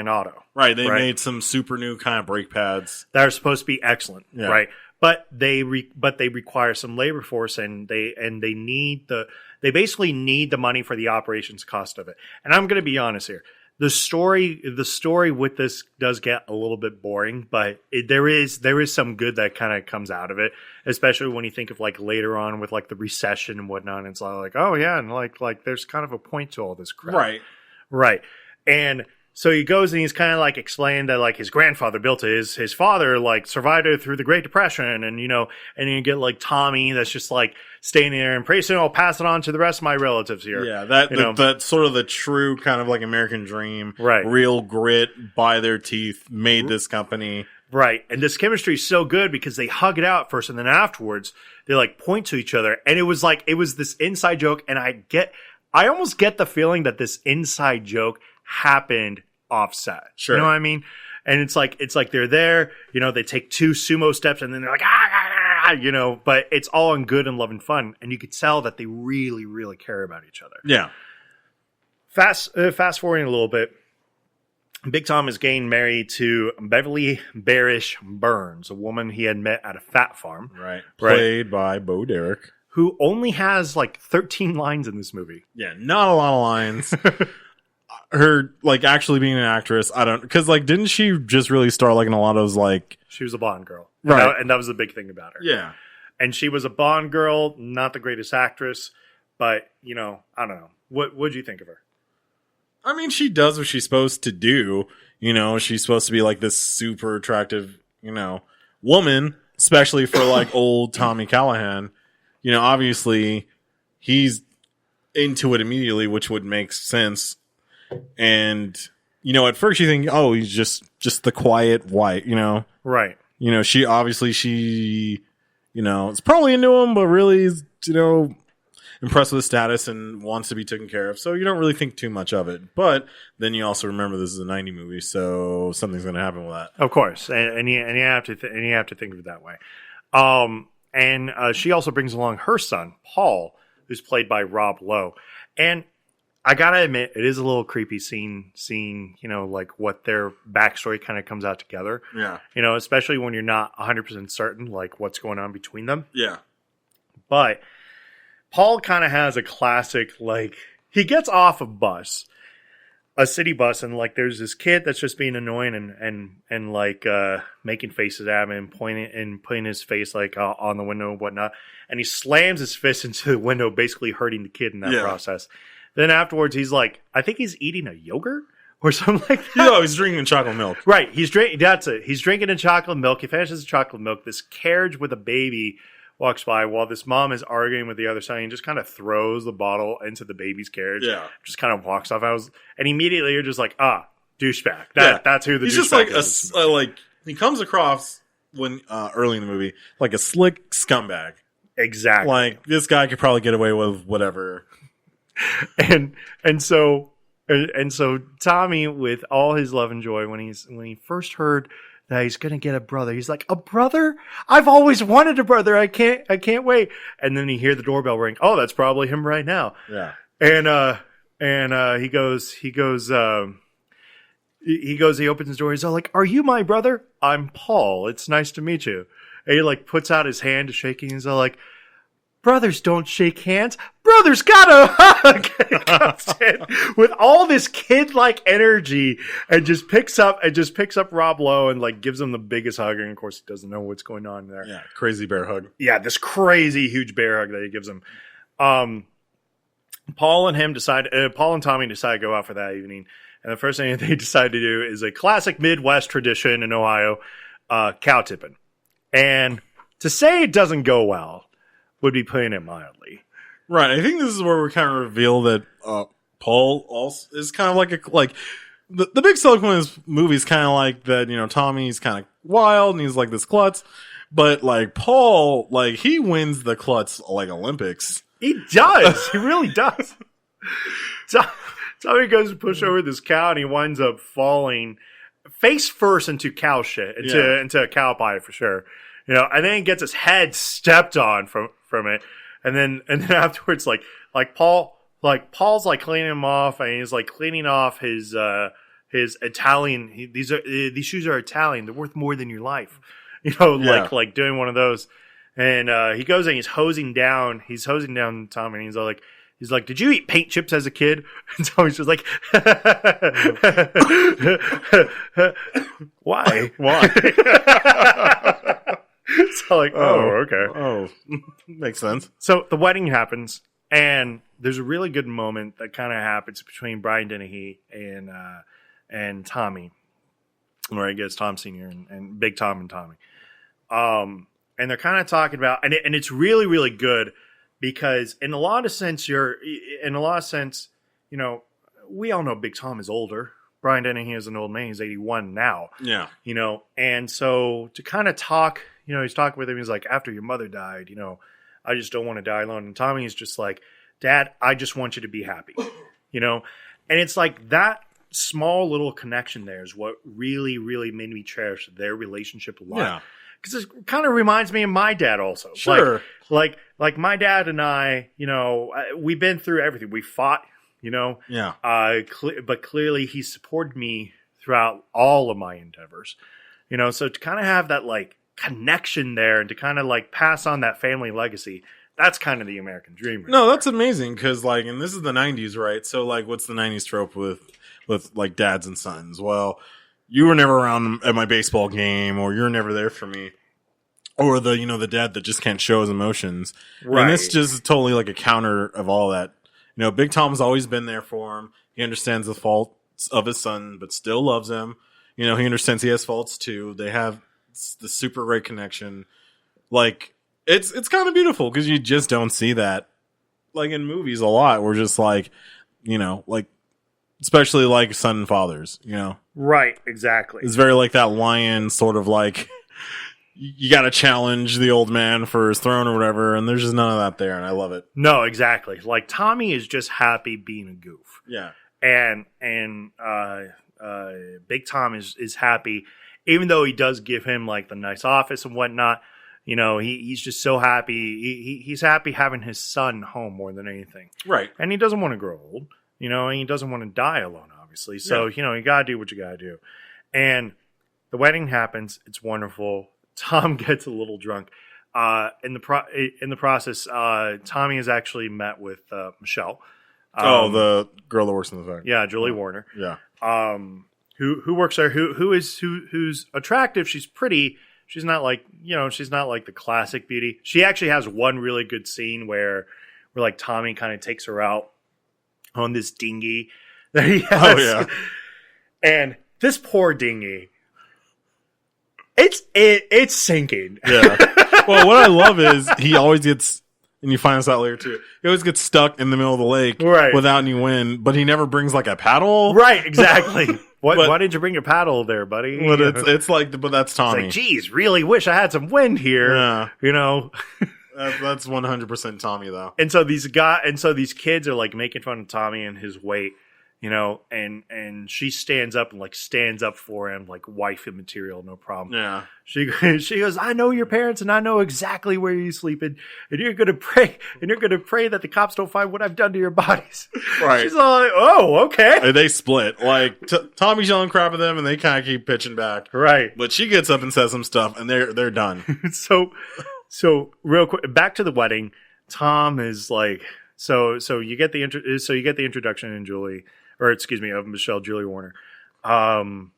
Auto. Right, they made some super new kind of brake pads that are supposed to be excellent, right? But they require some labor force, and they basically need the money for the operations cost of it. And I'm going to be honest here. The story with this does get a little bit boring, but there is some good that kind of comes out of it, especially when you think of like later on with like the recession and whatnot. And it's like, oh yeah, and like there's kind of a point to all this crap, right. And so he goes and he's kind of like explained that like his grandfather built it. His father like survived it through the Great Depression, and and you get like Tommy that's just like staying there, and pretty soon I'll pass it on to the rest of my relatives here. Yeah, that's sort of the true kind of like American dream, right? Real grit, by their teeth, made this company, right? And this chemistry is so good because they hug it out first, and then afterwards they like point to each other, and it was this inside joke, and I almost get the feeling that this inside joke happened offset. Sure. You know what I mean? And it's like they're there, they take 2 sumo steps and then they're like, but it's all in good and love and fun. And you could tell that they really, really care about each other. Yeah. Fast forwarding a little bit, Big Tom is getting married to Beverly Barish Burns, a woman he had met at a fat farm. Right. Played by Bo Derek. Who only has like 13 lines in this movie. Yeah, not a lot of lines. Her like actually being an actress, I don't, because like didn't she just really star like in a lot of those like she was a Bond girl, right? And that was the big thing about her. Yeah, and she was a Bond girl, not the greatest actress, but I don't know. What'd you think of her? I mean, she does what she's supposed to do. She's supposed to be like this super attractive, woman, especially for like old Tommy Callahan. Obviously he's into it immediately, which would make sense. And, at first you think, oh, he's just the quiet white, Right. She is probably into him, but really is, impressed with his status and wants to be taken care of. So you don't really think too much of it. But then you also remember this is a 90 movie, so something's going to happen with that. Of course. And you have to think of it that way. And she also brings along her son, Paul, who's played by Rob Lowe. And I gotta admit, it is a little creepy seeing, like what their backstory kind of comes out together. Yeah. Especially when you're not 100% certain, like what's going on between them. Yeah. But Paul kind of has a classic, like, he gets off a city bus, and like there's this kid that's just being annoying and like making faces at him and putting his face like on the window and whatnot. And he slams his fist into the window, basically hurting the kid in that process. Then afterwards, he's like, I think he's eating a yogurt or something like that. No, he's drinking chocolate milk. Right. That's it. He's drinking a chocolate milk. He finishes the chocolate milk. This carriage with a baby walks by while this mom is arguing with the other side and just kind of throws the bottle into the baby's carriage. Yeah. Just kind of walks off. And immediately you're just like, douchebag. That's who the he's douchebag just like is. Like he comes across when early in the movie like a slick scumbag. Exactly. Like this guy could probably get away with whatever. And so Tommy, with all his love and joy, when he first heard that he's gonna get a brother, he's like, a brother? I've always wanted a brother. I can't wait. And then you hear the doorbell ring. Oh, that's probably him right now. Yeah. And he opens his door. He's all like, are you my brother? I'm Paul. It's nice to meet you. And he like puts out his hand to shake. He's all like, brothers don't shake hands. Brothers gotta hug. He comes in with all this kid-like energy and just picks up Rob Lowe and like gives him the biggest hug. And of course, he doesn't know what's going on there. Yeah, crazy bear hug. Yeah, this crazy huge bear hug that he gives him. Paul and Tommy decide to go out for that evening. And the first thing they decide to do is a classic Midwest tradition in Ohio, cow tipping. And to say it doesn't go well would be putting it mildly. Right. I think this is where we kind of reveal that Paul also is kind of like the big selling point of this movie is kind of like that, Tommy's kind of wild and he's like this klutz. But like Paul, like he wins the klutz like Olympics. He does. He really does. Tommy goes to push over this cow and he winds up falling face first into cow shit, into a cow pie for sure. And then he gets his head stepped on from it. And then afterwards, Paul's like cleaning him off, and he's like cleaning off his Italian. These shoes are Italian. They're worth more than your life. Like doing one of those. And he goes and he's hosing down Tommy, and he's like, did you eat paint chips as a kid? And Tommy's just like, why? So like, okay. Oh, makes sense. So the wedding happens, and there's a really good moment that kind of happens between Brian Dennehy and Tommy, where he gets Tom Sr. and Big Tom and Tommy. And they're kind of talking about, and it's really, really good because in a lot of sense, we all know Big Tom is older. Brian Dennehy is an old man. He's 81 now. Yeah. And so to kind of talk, he's talking with him. He's like, after your mother died, I just don't want to die alone. And Tommy is just like, Dad, I just want you to be happy, And it's like that small little connection there is what really, really made me cherish their relationship a lot. Yeah. Because it kind of reminds me of my dad also. Sure. Like my dad and I, we've been through everything. We fought, Yeah. But clearly he supported me throughout all of my endeavors, So to kind of have that like connection there and to kind of like pass on that family legacy, that's kind of the American dream. Right? No, that's amazing because like, and this is the 90s, right? So like, what's the 90s trope with like dads and sons? Well, you were never around at my baseball game, or you're never there for me, or the dad that just can't show his emotions. Right. And this just is totally like a counter of all that. Big Tom's always been there for him. He understands the faults of his son, but still loves him. He understands he has faults too. They have the super great connection. Like, it's kind of beautiful because you just don't see that, like, in movies a lot. We're just like, like, especially like son and fathers, Right, exactly. It's very like that lion sort of like, you got to challenge the old man for his throne or whatever, and there's just none of that there, and I love it. No, exactly. Like, Tommy is just happy being a goof. Yeah. And Big Tom is happy, even though he does give him like the nice office and whatnot. He's just so happy. He's happy having his son home more than anything. Right. And he doesn't want to grow old, and he doesn't want to die alone, obviously. So, you got to do what you got to do. And the wedding happens. It's wonderful. Tom gets a little drunk. In the process, Tommy has actually met with Michelle. The girl that works in the factory. Yeah, Julie Warner. Yeah. Who works there? Who's attractive? She's pretty. She's not like she's not like the classic beauty. She actually has one really good scene where like Tommy kind of takes her out on this dinghy that he has. Oh yeah. And this poor dinghy. It's sinking. Yeah. Well, what I love is he always gets, and you find this out later too, he always gets stuck in the middle of the lake without any wind, but he never brings like a paddle. Right, exactly. Why didn't you bring your paddle there, buddy? But it's like, but that's Tommy. It's like, geez, really wish I had some wind here. Yeah. That's 100% Tommy though. And so these kids are like making fun of Tommy and his weight. And she stands up for him, like wife material, no problem. Yeah. She goes, I know your parents and I know exactly where you sleep and you're gonna pray that the cops don't find what I've done to your bodies. Right. She's all like, oh, okay. And they split. Like Tommy's yelling crap at them and they kind of keep pitching back. Right. But she gets up and says some stuff and they're done. So real quick, back to the wedding. Tom is like, so you get the introduction in Julie. Or excuse me, of Michelle Julie Warner. And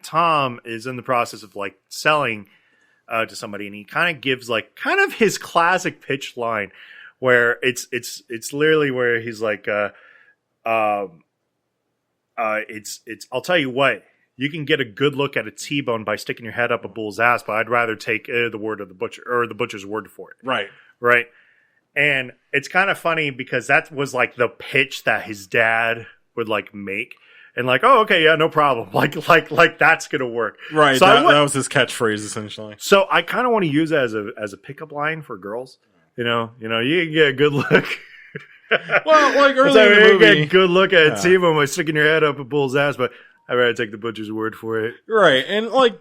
Tom is in the process of like selling to somebody, and he kind of gives like kind of his classic pitch line where it's literally where he's like it's I'll tell you what, you can get a good look at a T-bone by sticking your head up a bull's ass, but I'd rather take the word of the butcher or the butcher's word for it. Right. And it's kind of funny because that was like the pitch that his dad would like make. And like, oh, okay, yeah, no problem. Like that's gonna work. Right. So that was his catchphrase essentially. So I kind of want to use it as a pickup line for girls. You can get a good look. Well, like earlier in the movie, you get a good look at T-bone by sticking your head up a bull's ass, but I'd rather take the butcher's word for it. Right. And like,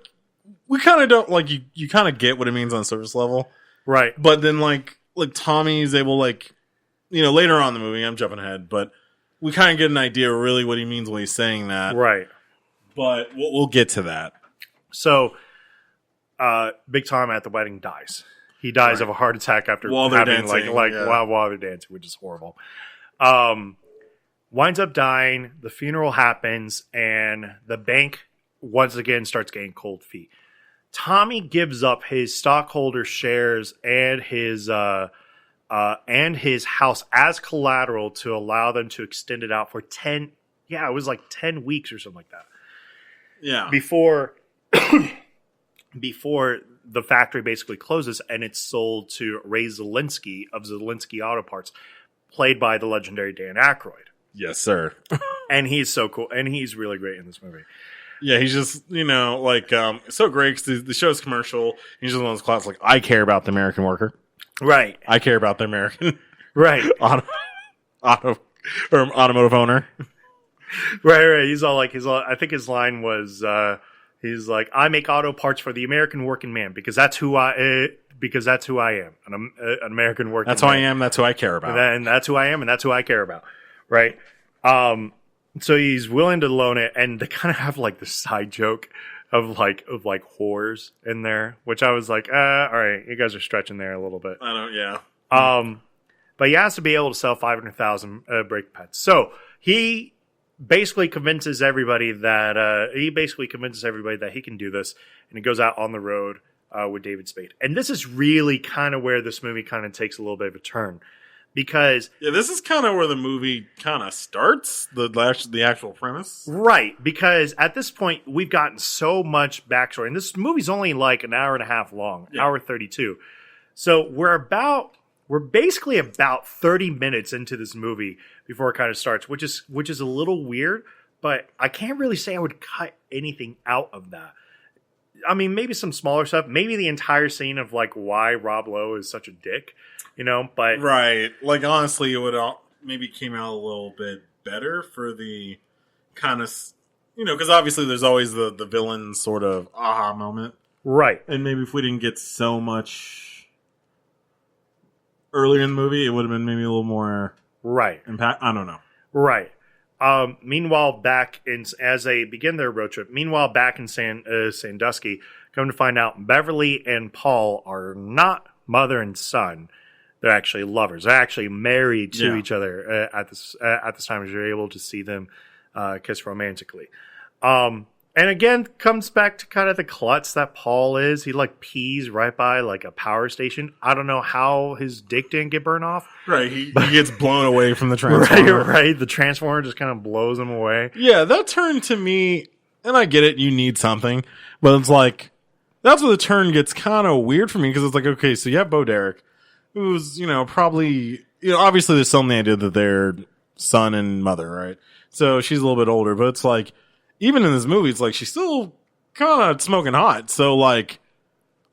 we kind of don't like you kind of get what it means on surface level. Right. But then like Tommy's able later on in the movie, I'm jumping ahead, but we kind of get an idea of really what he means when he's saying that. Right. But we'll get to that. So, Big Tom at the wedding dies. He dies of a heart attack after while they're dancing, while they're dancing, which is horrible. Winds up dying. The funeral happens, and the bank once again starts getting cold feet. Tommy gives up his stockholder shares and his house as collateral to allow them to extend it out for 10 weeks or something like that. Yeah. Before the factory basically closes and it's sold to Ray Zielinski of Zielinski Auto Parts, played by the legendary Dan Aykroyd. Yes, sir. And he's so cool. And he's really great in this movie. Yeah, he's just, so great because the show's commercial. He's just one of those classics, like, I care about the American worker. Right. I care about the American automotive owner. Right. He's all like, I think his line was, he's like, I make auto parts for the American working man because that's who I am, an American working man. That's who I am. That's who I care about. And that's who I am, and that's who I care about. Right. So he's willing to loan it, and they kind of have like the side joke of whores in there, which I was like, all right, you guys are stretching there a little bit. I don't, yeah. But he has to be able to sell 500,000 brake pads. So he basically convinces everybody that he can do this, and he goes out on the road with David Spade. And this is really kind of where this movie kind of takes a little bit of a turn, because this is kind of where the movie kind of starts, the actual premise. Right, because at this point, we've gotten so much backstory. And this movie's only like an hour and a half long, hour 32. So we're basically about 30 minutes into this movie before it kind of starts, which is a little weird, but I can't really say I would cut anything out of that. I mean, maybe some smaller stuff, maybe the entire scene of like why Rob Lowe is such a dick, but right. Like honestly, it would maybe came out a little bit better for the kind of, because obviously there's always the villain sort of aha moment. Right. And maybe if we didn't get so much earlier in the movie, it would have been maybe a little more impact. I don't know. Right. Meanwhile, as they begin their road trip, back in Sandusky, come to find out Beverly and Paul are not mother and son. They're actually lovers. They're actually married to each other at this time, as you're able to see them kiss romantically. And again, comes back to kind of the klutz that Paul is. He like pees right by like a power station. I don't know how his dick didn't get burned off. Right, he gets blown away from the transformer. Right. The transformer just kind of blows him away. Yeah, that turn to me, and I get it, you need something, but it's like, that's where the turn gets kind of weird for me, because it's like, okay, so you have Bo Derek, who's, probably, obviously there's some idea that they're son and mother, right? So she's a little bit older, but it's like, even in this movie, it's like she's still kind of smoking hot. So like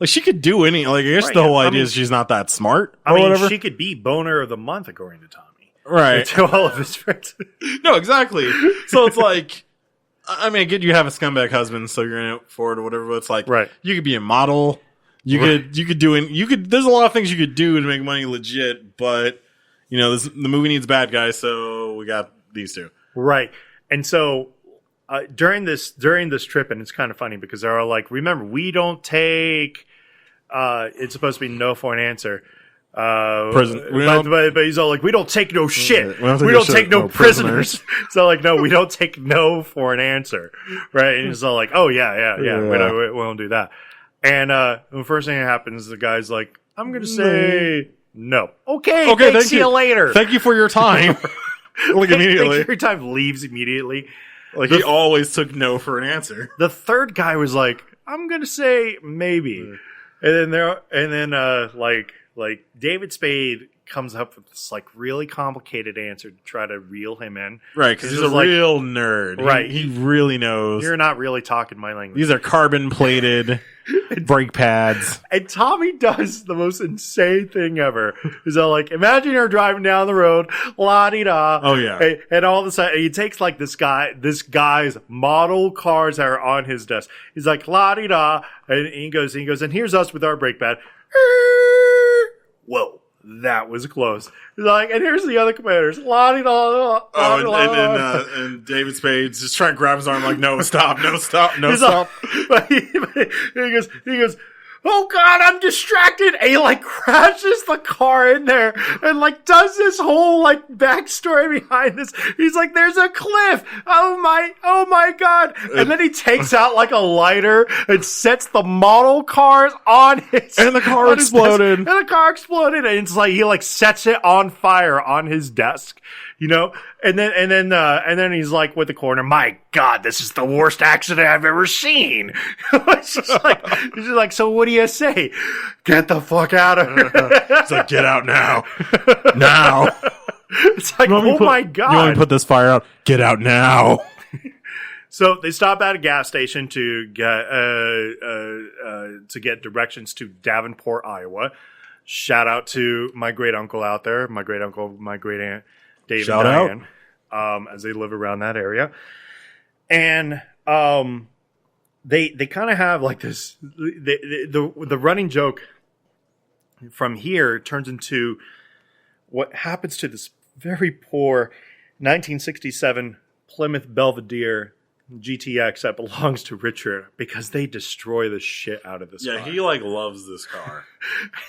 she could do any. Like I guess the whole idea is she's not that smart. Whatever. She could be boner of the month according to Tommy. Right. To all of his friends. No, exactly. So it's like, I mean, I get you have a scumbag husband, so you're in it for it or whatever. But it's like, you could be a model. You could There's a lot of things you could do to make money legit, but the movie needs bad guys, so we got these two. Right. And so. During this trip, and it's kind of funny because they're all like, remember, we don't take, it's supposed to be no for an answer. Prison. But he's all like, we don't take no shit. We don't take no prisoners. So like, no, we don't take no for an answer. Right. And he's all like, oh yeah. We don't do that. And, the first thing that happens, the guy's like, I'm going to say no. Okay. Thanks, see you later. Thank you for your time. Like immediately. Thank you for your time. Leaves immediately. Like he always took no for an answer. The third guy was like, "I'm gonna say maybe," and then like David Spade comes up with this like really complicated answer to try to reel him in, right? Because he's a real nerd, right? He really knows. You're not really talking my language. These are carbon plated brake pads. And Tommy does the most insane thing ever. He's all like, imagine you're driving down the road, la-di-da. Oh, yeah. And all of a sudden, he takes like this guy's model cars that are on his desk. He's like, la-di-da. And he goes, and here's us with our brake pad. Whoa. That was close. He's like, and here's the other commanders. La-di-da. And David Spade's just trying to grab his arm like, no, stop. But he goes, oh God, I'm distracted. And he like crashes the car in there and like does this whole like backstory behind this. He's like, there's a cliff. Oh my God. And then he takes out like a lighter and sets the model cars on his. And the car exploded. And the car exploded. And it's like, he like sets it on fire on his desk. And then he's like with the coroner, my God, this is the worst accident I've ever seen. It's just like, so what do you say? Get the fuck out of here. It's like, get out now. Now. It's like, my God. You want to put this fire out? Get out now. So they stop at a gas station to get directions to Davenport, Iowa. Shout out to my great uncle out there, my great uncle, my great aunt, Dave Shout and Diane, as they live around that area. And they kind of have like this, the running joke from here turns into what happens to this very poor 1967 Plymouth Belvedere GTX that belongs to Richard, because they destroy the shit out of this car. Yeah, he like loves this car.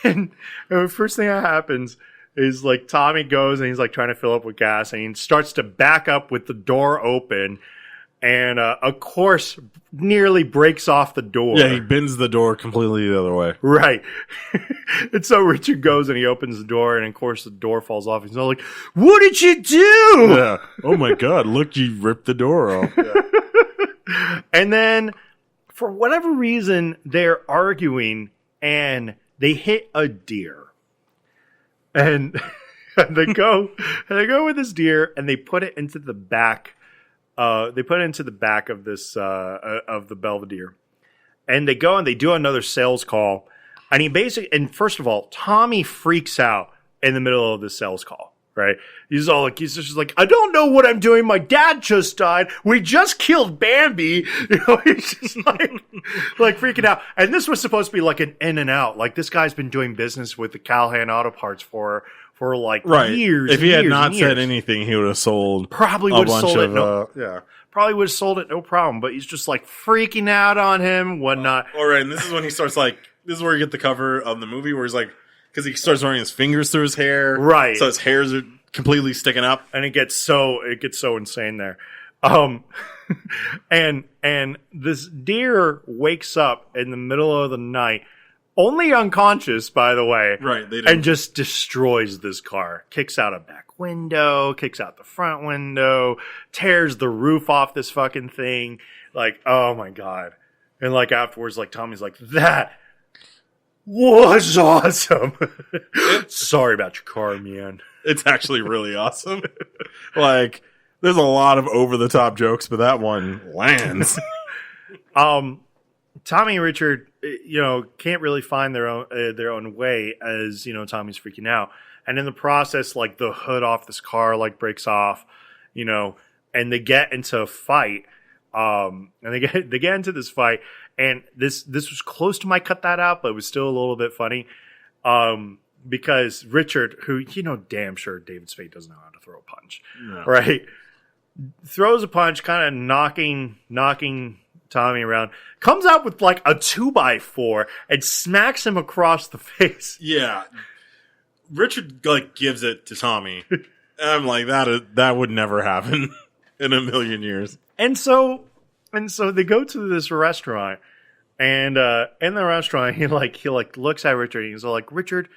And the first thing that happens is like Tommy goes and he's like trying to fill up with gas and he starts to back up with the door open. and of course nearly breaks off the door. Yeah, he bends the door completely the other way. Right. And so Richard goes and he opens the door, and of course the door falls off. He's all like, "What did you do?" Yeah. Oh my God! Look, you ripped the door off. Yeah. And then, for whatever reason, they're arguing and they hit a deer. And they go with this deer and they put it into the back. They put it into the back of this of the Belvedere. And they go and they do another sales call. And first of all, Tommy freaks out in the middle of the sales call. Right? He's just like, "I don't know what I'm doing. My dad just died. We just killed Bambi." He's just like freaking out. And this was supposed to be like an in and out. Like, this guy's been doing business with the Callahan Auto Parts for like years. If he had not said anything, he would have sold probably would have sold it. Probably would have sold it, no problem. But he's just like freaking out on him, whatnot. All right, and this is when he starts this is where you get the cover of the movie where he's like, because he starts running his fingers through his hair, right? So his hairs are completely sticking up, and it gets so insane there. And this deer wakes up in the middle of the night, only unconscious, by the way, right? And just destroys this car, kicks out a back window, kicks out the front window, tears the roof off this fucking thing. Like, oh my God! And like afterwards, like Tommy's like, "That was awesome." Sorry about your car, man. It's actually really awesome. Like, there's a lot of over-the-top jokes, but that one lands. Tommy and Richard, can't really find their own way as, Tommy's freaking out. And in the process, like, the hood off this car, like, breaks off, and they get into a fight. And they get into this fight. And this was close to my cut that out, but it was still a little bit funny. Because Richard, who, damn sure David Spade doesn't know how to throw a punch, right? Throws a punch, kind of knocking Tommy around, comes out with like a 2x4 and smacks him across the face. Yeah. Richard gives it to Tommy. And I'm like, that would never happen in a million years. And so they go to this restaurant, and in the restaurant he looks at Richard and he's like, Richard,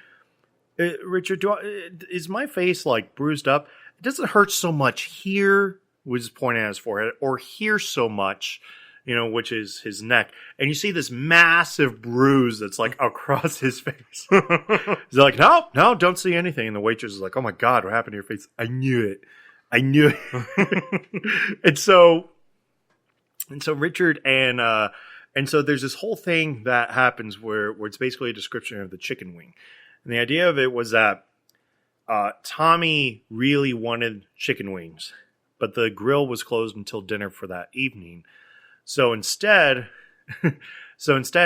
is my face like bruised up? It doesn't hurt so much here, was pointing at his forehead, or here so much, which is his neck. And you see this massive bruise that's like across his face. He's like, no, don't see anything. And the waitress is like, "Oh my God, what happened to your face?" I knew it. And so Richard and so there's this whole thing that happens where it's basically a description of the chicken wing. And the idea of it was that Tommy really wanted chicken wings, but the grill was closed until dinner for that evening. So instead,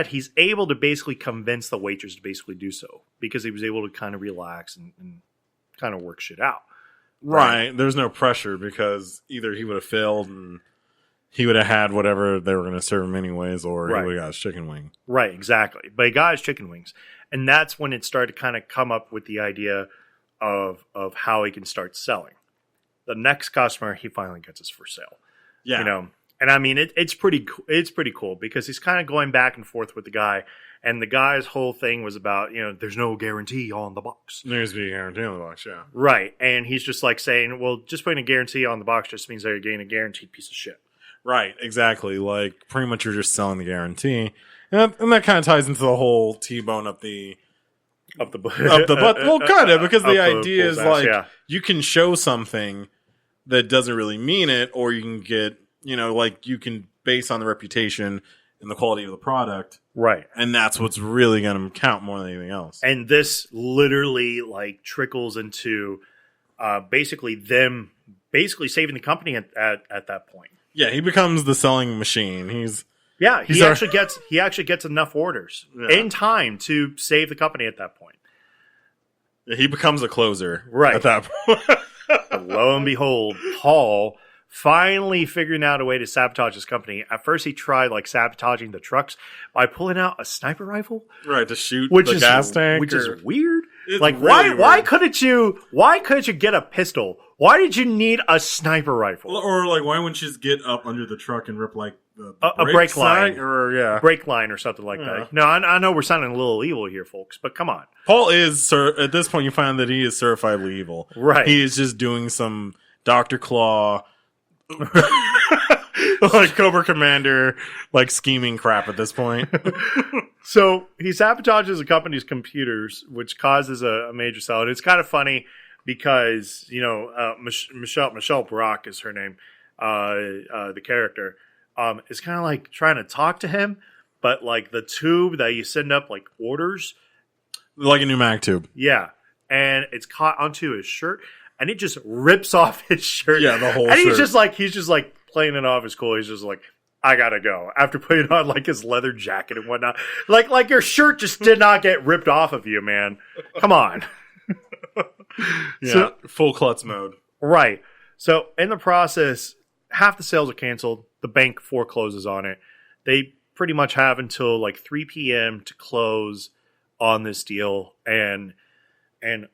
he's able to basically convince the waitress to basically do so, because he was able to kind of relax and kind of work shit out. Right. There's no pressure, because either he would have failed and he would have had whatever they were going to serve him anyways, or he would have got his chicken wing. Right, exactly. But he got his chicken wings. And that's when it started to kind of come up with the idea of how he can start selling. The next customer, he finally gets us for sale. Yeah. And I mean, it's pretty cool, because he's kind of going back and forth with the guy. And the guy's whole thing was about, there's no guarantee on the box. There's no guarantee on the box, yeah. Right. And he's just like saying, well, just putting a guarantee on the box just means that you're getting a guaranteed piece of shit. Right, exactly. Like, pretty much you're just selling the guarantee. And that kind of ties into the whole T-bone up the butt. Well, kind of, because the idea is ass, you can show something that doesn't really mean it, or you can get, you can base on the reputation and the quality of the product. Right. And that's what's really going to count more than anything else. And this literally trickles into basically them saving the company at that point. Yeah, he becomes the selling machine. He actually gets enough orders in time to save the company at that point. Yeah, he becomes a closer right at that point. Lo and behold, Paul finally figuring out a way to sabotage his company. At first, he tried It's like, really why couldn't you get a pistol? Why did you need a sniper rifle? Or like, why wouldn't you just get up under the truck and rip like a brake line, or brake line or something like that? No, I know we're sounding a little evil here, folks, but come on. Paul is at this point. You find that he is certifiably evil. Right, he is just doing some Dr. Claw, like Cobra Commander, like scheming crap at this point. So he sabotages the company's computers, which causes a major cell. And it's kind of funny because, Michelle Brock is her name, the character, is kind of like trying to talk to him, but like the tube that you send up like orders. Like a pneumatic tube. Yeah. And it's caught onto his shirt and it just rips off his shirt. Yeah, the whole and shirt. He's just like playing it off as cool. He's just like, I gotta go. After putting on like his leather jacket and whatnot. Like your shirt just did not get ripped off of you, man. Come on. Yeah, full klutz mode. Right. So in the process, half the sales are canceled. The bank forecloses on it. They pretty much have until like 3 p.m. to close on this deal. And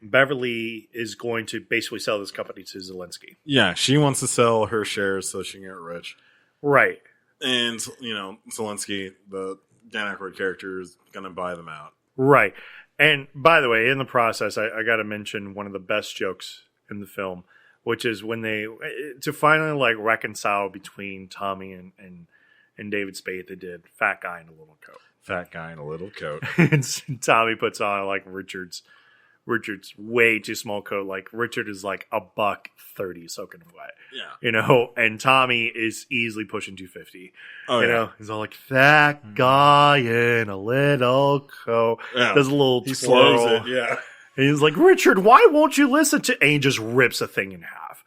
Beverly is going to basically sell this company to Zelensky. Yeah, she wants to sell her shares so she can get rich. Right. And, Zelensky, the Dan Aykroyd character, is going to buy them out. Right. And by the way, in the process, I got to mention one of the best jokes in the film, which is when to finally like reconcile between Tommy and David Spade, they did Fat Guy in a Little Coat. Fat Guy in a Little Coat. And Tommy puts on like Richard's way too small coat. Like Richard is like $130 soaking wet. Yeah. And Tommy is easily pushing 250. Oh, yeah. He's all like, fat guy in a little coat. Yeah. Does a little He twirl. slows it, yeah. And he's like, Richard, why won't you listen to? And he just rips a thing in half.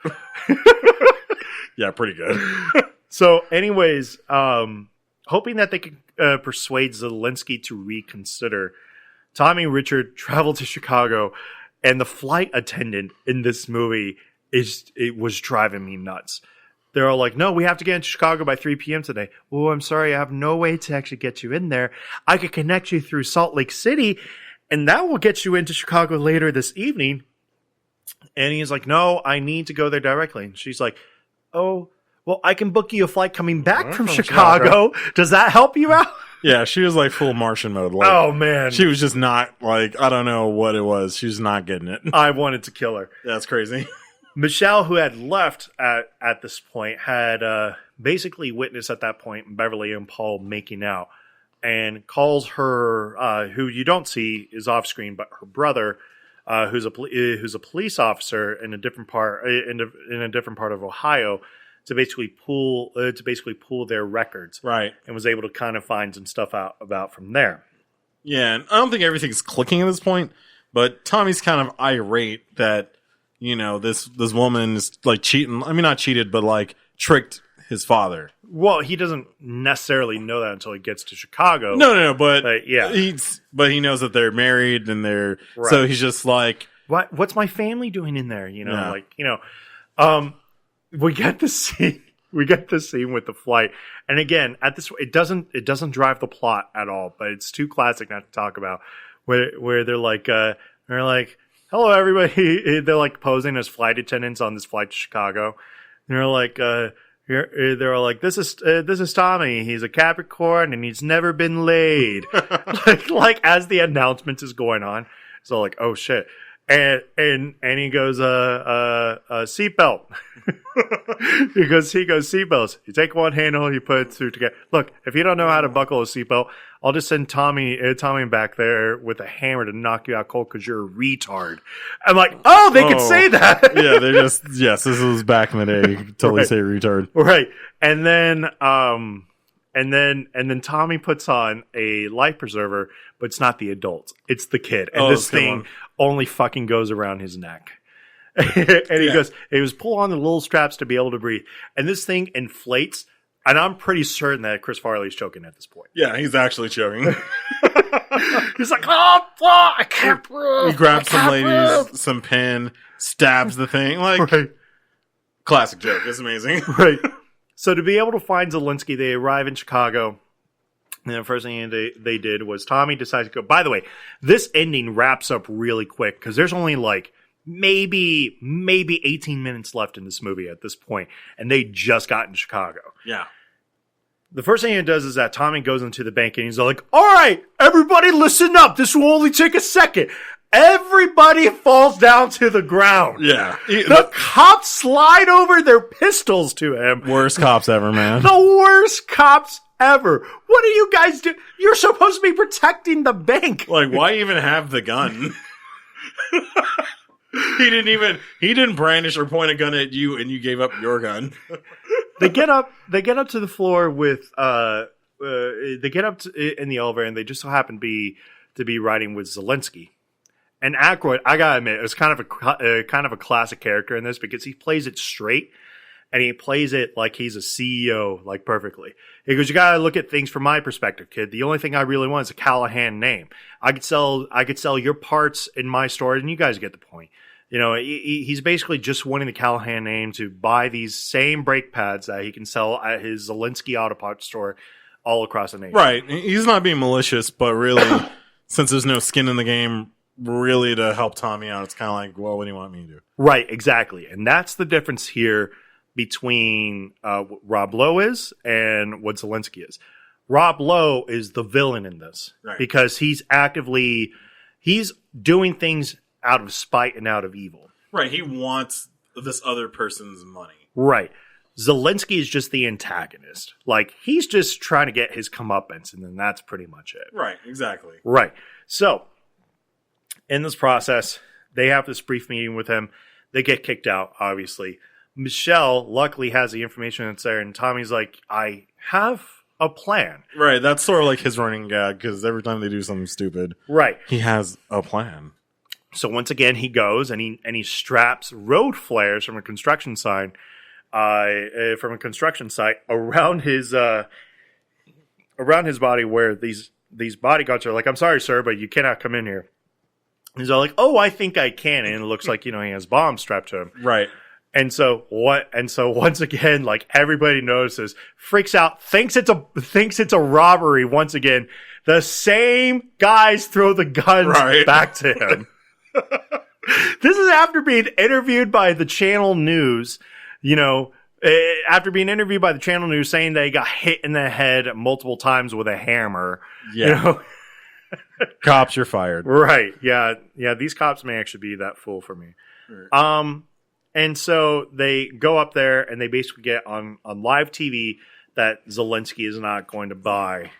Yeah, pretty good. So anyways, hoping that they can persuade Zelensky to reconsider, Tommy and Richard travel to Chicago, and the flight attendant in this movie was driving me nuts. They're all like, no, we have to get into Chicago by 3 p.m. today. Oh, I'm sorry. I have no way to actually get you in there. I could connect you through Salt Lake City, and that will get you into Chicago later this evening. And he's like, no, I need to go there directly. And she's like, oh, well, I can book you a flight coming back from Chicago. Does that help you out? Yeah, she was like full Martian mode. Like, oh, man. She was just not like, I don't know what it was. She was not getting it. I wanted to kill her. That's crazy. Michelle, who had left at this point, had basically witnessed at that point Beverly and Paul making out, and calls her, who you don't see is off screen, but her brother, who's a police officer in a different part in a different part of Ohio, to basically pull their records, right, and was able to kind of find some stuff out about from there. Yeah, and I don't think everything's clicking at this point, but Tommy's kind of irate that, this woman is like cheating. I mean, not cheated, but like tricked his father. Well, he doesn't necessarily know that until he gets to Chicago. No, but yeah, he knows that they're married and they're right. So he's just like, what's my family doing in there? Yeah. We get the scene. We get the scene with the flight, and again, at this, it doesn't drive the plot at all. But it's too classic not to talk about. Where they're like, hello everybody. They're like posing as flight attendants on this flight to Chicago. And they're like, they're like, this is Tommy. He's a Capricorn and he's never been laid. like as the announcement is going on, so like, oh shit. And he goes, seatbelt. he goes, seatbelts. You take one handle, you put it through together. Look, if you don't know how to buckle a seatbelt, I'll just send Tommy back there with a hammer to knock you out cold because you're a retard. I'm like, oh, they could say that. Yeah, they're just, yes, this was back in the day. You could totally say retard. Right. And then Tommy puts on a life preserver, but it's not the adult. It's the kid. And this thing only fucking goes around his neck. And he goes, pull on the little straps to be able to breathe. And this thing inflates. And I'm pretty certain that Chris Farley's choking at this point. Yeah, he's actually choking. He's like, oh, I can't breathe. He grabs some ladies, some pin, stabs the thing. Like, right. Classic joke. It's amazing. Right. So to be able to find Zelensky, they arrive in Chicago. And the first thing they did was Tommy decided to go. By the way, this ending wraps up really quick because there's only like maybe 18 minutes left in this movie at this point, and they just got in Chicago. Yeah. The first thing he does is that Tommy goes into the bank and he's like, all right, everybody listen up. This will only take a second. Everybody falls down to the ground. Yeah. The cops slide over their pistols to him. Worst cops ever, man. The worst cops ever. What do you guys do? You're supposed to be protecting the bank. Like, why even have the gun? He didn't brandish or point a gun at you and you gave up your gun. They get up to the floor with, they get up in the elevator and they just so happen to be riding with Zelensky. And Aykroyd, I gotta admit, it was kind of a classic character in this because he plays it straight and he plays it like he's a CEO, like perfectly. He goes, "You gotta look at things from my perspective, kid. The only thing I really want is a Callahan name. I could sell your parts in my store, and you guys get the point." You know, he's basically just wanting the Callahan name to buy these same brake pads that he can sell at his Zelensky Auto Parts store all across the nation. Right. He's not being malicious, but really, since there's no skin in the game, really to help Tommy out, it's kind of like, well, what do you want me to do? Right, exactly. And that's the difference here between what Rob Lowe is and what Zelensky is. Rob Lowe is the villain in this. Right. Because he's doing things out of spite and out of evil. Right, he wants this other person's money. Right. Zelensky is just the antagonist. Like, he's just trying to get his comeuppance, and then that's pretty much it. Right, exactly. Right. So, in this process, they have this brief meeting with him. They get kicked out, obviously. Michelle, luckily, has the information that's there, and Tommy's like, I have a plan. Right, that's sort of like his running gag, because every time they do something stupid, right, he has a plan. So once again, he goes and he straps road flares from a construction site around his body, where these bodyguards are like, "I'm sorry, sir, but you cannot come in here." He's all like, "Oh, I think I can," and it looks like, he has bombs strapped to him. Right. And so once again, like, everybody notices, freaks out, thinks it's a robbery. Once again, the same guys throw the guns back to him. This is after being interviewed by the Channel News, after being interviewed by the Channel News saying they got hit in the head multiple times with a hammer. Yeah. Cops, you're fired. Right. Yeah. Yeah. These cops may actually be that fool for me. Right. And so they go up there and they basically get on live TV that Zelensky is not going to buy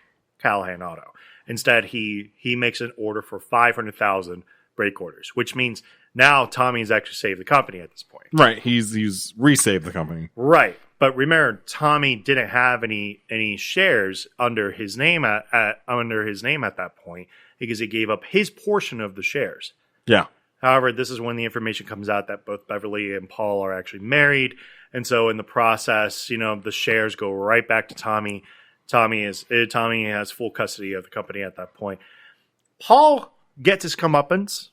Callahan Auto. Instead, he makes an order for 500,000 brake orders, which means now Tommy's actually saved the company at this point. Right, he's resaved the company. Right, but remember, Tommy didn't have any shares under his name at that point because he gave up his portion of the shares. Yeah. However, this is when the information comes out that both Beverly and Paul are actually married, and so in the process, the shares go right back to Tommy. Tommy has full custody of the company at that point. Paul gets his comeuppance,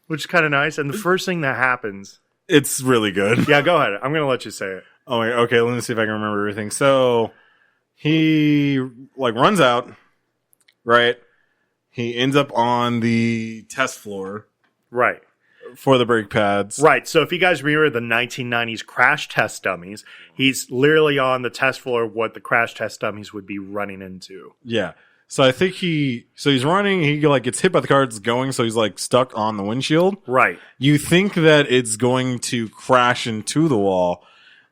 which is kind of nice. And the first thing that happens... It's really good. Yeah, go ahead. I'm going to let you say it. Oh, okay. Let me see if I can remember everything. So, he, runs out, right? He ends up on the test floor. Right. For the brake pads. Right. So, if you guys remember the 1990s crash test dummies, he's literally on the test floor of what the crash test dummies would be running into. Yeah. So I think he's running, he gets hit by the car, it's going, so he's stuck on the windshield. Right. You think that it's going to crash into the wall,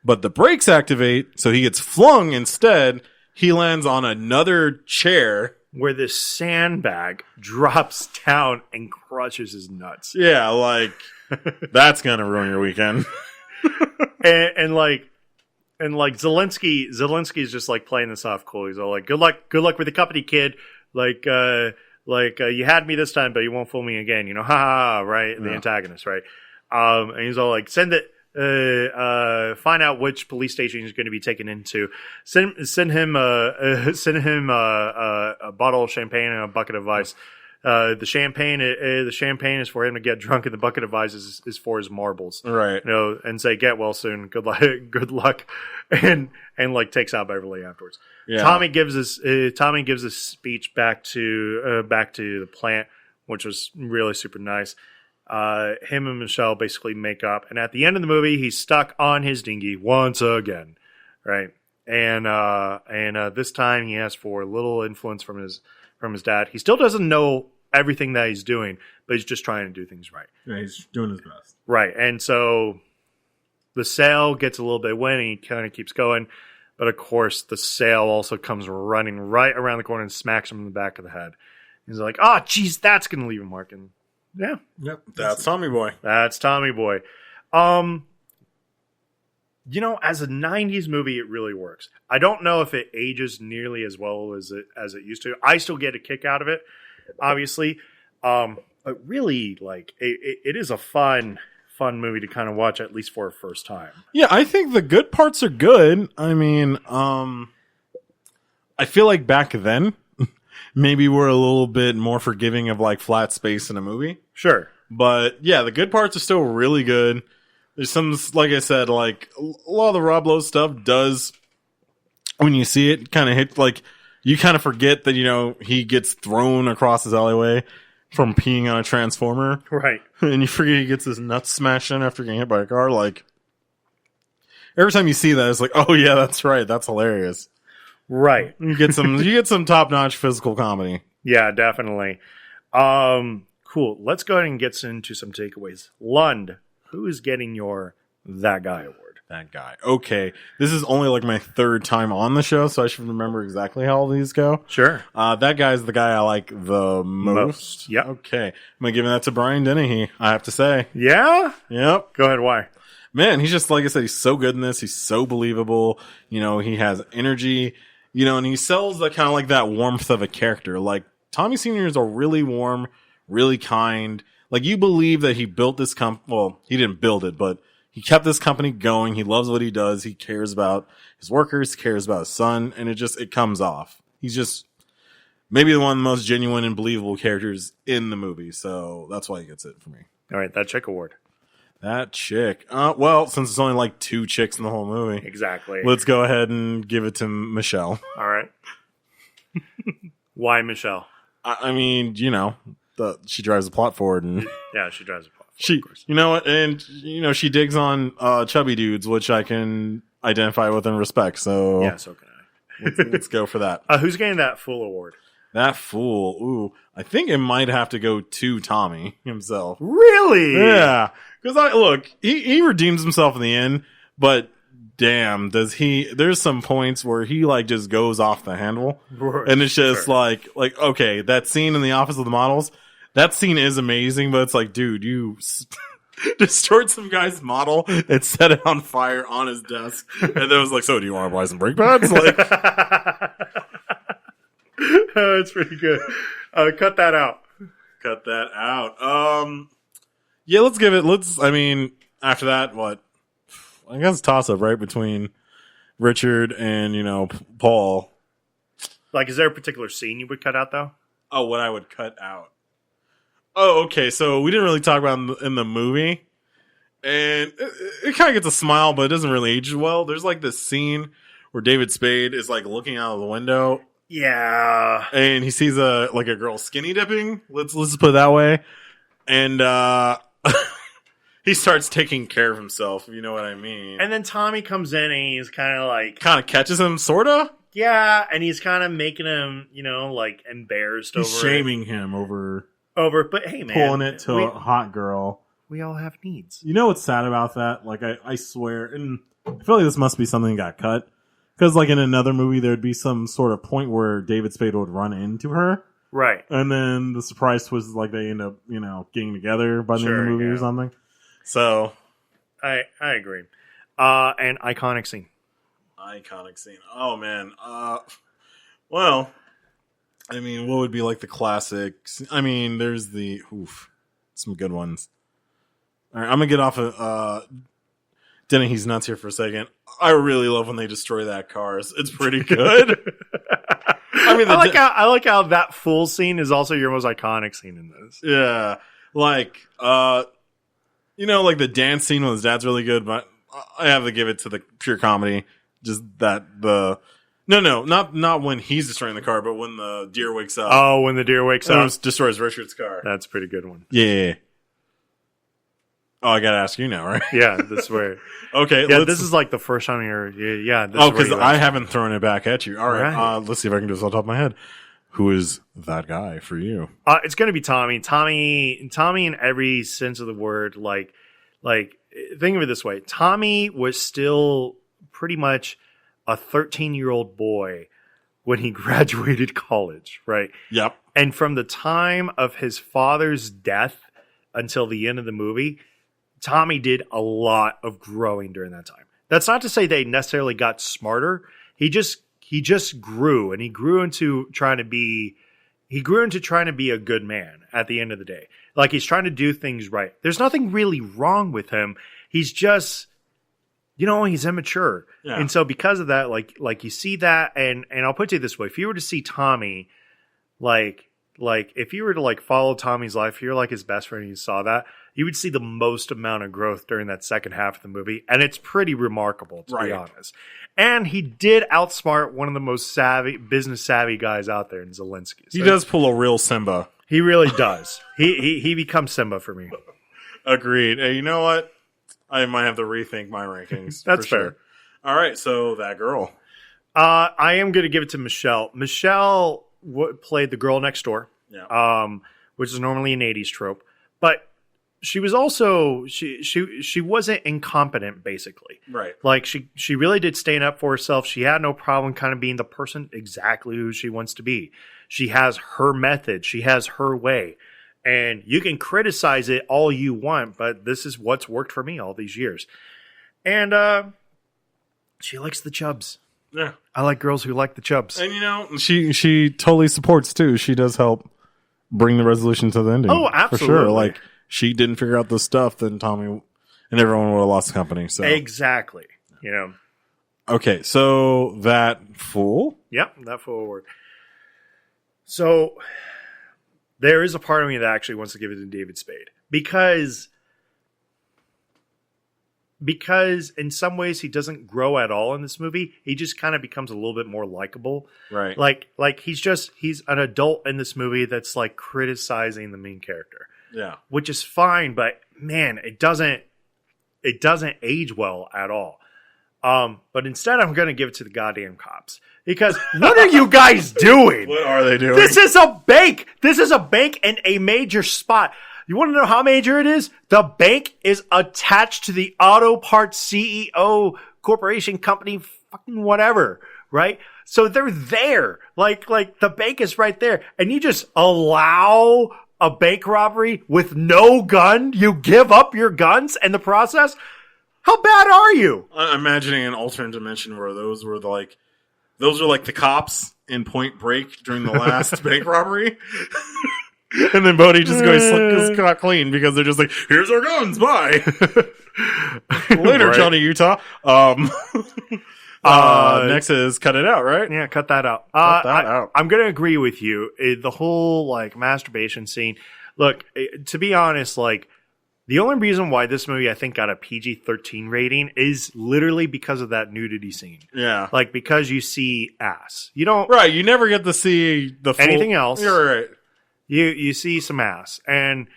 but the brakes activate, so he gets flung instead. He lands on another chair. Where this sandbag drops down and crushes his nuts. Yeah, that's gonna ruin your weekend. and Zelensky's just playing this off cool. He's all like, good luck with the company, kid. You had me this time, but you won't fool me again. Ha ha ha, right? Yeah. The antagonist, right? And he's all like, send it, find out which police station he's going to be taken into. Send him a bottle of champagne and a bucket of ice. The champagne is for him to get drunk, and the bucket of ice is for his marbles, right? And say, "Get well soon, good luck," and like takes out Beverly afterwards. Yeah. Tommy gives his speech back to the plant, which was really super nice. Him and Michelle basically make up, and at the end of the movie, he's stuck on his dinghy once again, right? And this time he asks for a little influence from his dad. He still doesn't know everything that he's doing, but he's just trying to do things right. Yeah, he's doing his best. Right. And so the sail gets a little bit wet and he kind of keeps going. But of course, the sail also comes running right around the corner and smacks him in the back of the head. He's like, oh, geez, that's going to leave a mark. And yeah. Yep. That's Tommy Boy. That's Tommy Boy. As a 90s movie, it really works. I don't know if it ages nearly as well as it used to. I still get a kick out of it, obviously. But really, like, it is a fun movie to kind of watch, at least for a first time. Yeah, I think the good parts are good. I mean, I feel like back then, maybe we're a little bit more forgiving of, like, flat space in a movie. Sure. But, yeah, the good parts are still really good. There's some, like I said, like a lot of the Rob Lowe stuff does, when you see it, kind of hit, like, you kind of forget that, he gets thrown across his alleyway from peeing on a transformer. Right. And you forget he gets his nuts smashed in after getting hit by a car. Like, every time you see that, it's like, oh yeah, that's right. That's hilarious. Right. You get some top-notch physical comedy. Yeah, definitely. Cool. Let's go ahead and get into some takeaways. Lund. Who is getting your That Guy award? That guy. Okay. This is only like my third time on the show, so I should remember exactly how all these go. Sure. That guy's the guy I like the most. Yep. Okay. I'm going to give that to Brian Dennehy, I have to say. Yeah? Yep. Go ahead. Why? Man, he's just, like I said, he's so good in this. He's so believable. He has energy, and he sells the kind of like that warmth of a character. Like, Tommy Sr. is a really warm, really kind. Like, you believe that he built this company. Well, he didn't build it, but he kept this company going. He loves what he does. He cares about his workers. He cares about his son. And it comes off. He's just maybe one of the most genuine and believable characters in the movie. So that's why he gets it for me. All right. That chick award. That chick. Well, since it's only like 2 chicks in the whole movie. Exactly. Let's go ahead and give it to Michelle. All right. Why Michelle? I mean, she drives the plot forward, and yeah, she drives the plot forward. Of course. You know what, and she digs on chubby dudes, which I can identify with and respect. So yeah, so can I. let's go for that. Who's getting that fool award? That fool. Ooh, I think it might have to go to Tommy himself. Really? Yeah, because he redeems himself in the end, but damn, does he? There's some points where he like just goes off the handle, and it's just like okay, that scene in the office of the models. That scene is amazing, but it's like, dude, you destroyed some guy's model and set it on fire on his desk. And then it was like, so do you want to buy some brake pads? Like, it's pretty good. Cut that out. Cut that out. Yeah, after that, what? I guess toss up, right? Between Richard and, Paul. Like, is there a particular scene you would cut out, though? Oh, what I would cut out. Oh, okay. So we didn't really talk about in the movie, and it kind of gets a smile, but it doesn't really age well. There's like this scene where David Spade is like looking out of the window. Yeah, and he sees a girl skinny dipping. Let's just put it that way, and he starts taking care of himself. If you know what I mean. And then Tommy comes in and he's kind of catches him, sorta. Yeah, and he's kind of making him, like embarrassed he's over shaming him over, but hey, man. Pulling it to a hot girl. We all have needs. You know what's sad about that? Like, I swear, and I feel like this must be something that got cut. Because, like, in another movie, there'd be some sort of point where David Spade would run into her. Right. And then the surprise twist is, like, they end up, getting together by the end of the movie or something. So. I agree. An iconic scene. Oh, man. Well, I mean, what would be like the classics? I mean, there's some good ones. All right, I'm gonna get off of Dennehy's nuts here for a second. I really love when they destroy that car. It's pretty good. I like how that full scene is also your most iconic scene in this. Yeah. Like, like the dance scene with his dad's really good, but I have to give it to the pure comedy. Just that not when he's destroying the car, but when the deer wakes up. Oh, when the deer wakes up. Destroys Richard's car. That's a pretty good one. Yeah. Oh, I gotta ask you now, right? Yeah, this is where. Okay. Yeah, this is like the first time you're. Yeah. Because I haven't thrown it back at you. All right. Let's see if I can do this on top of my head. Who is that guy for you? It's gonna be Tommy. Tommy in every sense of the word. Like, think of it this way: Tommy was still pretty much a 13-year-old boy when he graduated college, right? Yep. And from the time of his father's death until the end of the movie, Tommy did a lot of growing during that time. That's not to say they necessarily got smarter. He just grew, and he grew into trying to be a good man at the end of the day. Like, he's trying to do things right. There's nothing really wrong with him. He's just, he's immature. Yeah. And so because of that, like you see that, and I'll put it this way, if you were to see Tommy, like if you were to follow Tommy's life, if you're like his best friend and you saw that, you would see the most amount of growth during that second half of the movie. And it's pretty remarkable, to be honest. And he did outsmart one of the most business savvy guys out there in Zelensky. So he does pull a real Simba. He really does. He becomes Simba for me. Agreed. Hey, you know what? I might have to rethink my rankings. That's fair. Sure. All right, so that girl. I am going to give it to Michelle. Michelle played the girl next door, which is normally an 80s trope. But she was also she wasn't incompetent, basically. Right. Like she really did stand up for herself. She had no problem kind of being the person exactly who she wants to be. She has her method. She has her way. And you can criticize it all you want, but this is what's worked for me all these years. And she likes the chubs. Yeah. I like girls who like the chubs. And she totally supports too. She does help bring the resolution to the ending. Oh, absolutely. For sure. Like, she didn't figure out the stuff, then Tommy and everyone would have lost the company. So exactly. Okay, so that fool? Yep, that fool word. So there is a part of me that actually wants to give it to David Spade. Because in some ways he doesn't grow at all in this movie. He just kind of becomes a little bit more likable. Right. Like he's an adult in this movie that's like criticizing the main character. Yeah. Which is fine, but man, it doesn't age well at all. But instead I'm going to give it to the goddamn cops. Because what are you guys doing? What are they doing? This is a bank. This is a bank in a major spot. You want to know how major it is? The bank is attached to the auto parts CEO corporation company, fucking whatever, right? So they're there. Like the bank is right there. And you just allow a bank robbery with no gun? You give up your guns in the process? How bad are you? I'm imagining an alternate dimension where those are like the cops in Point Break during the last bank robbery. And then Bodhi just goes scot clean because they're just like, here's our guns, bye. Later, right. Johnny Utah. Next is cut it out, right? Yeah, cut that out. Out. I'm going to agree with you. The whole masturbation scene. Look, to be honest, the only reason why this movie I think got a PG-13 rating is literally because of that nudity scene. Yeah, because you see ass. You don't. Right, you never get to see the full, anything else. You're right. You see some ass, and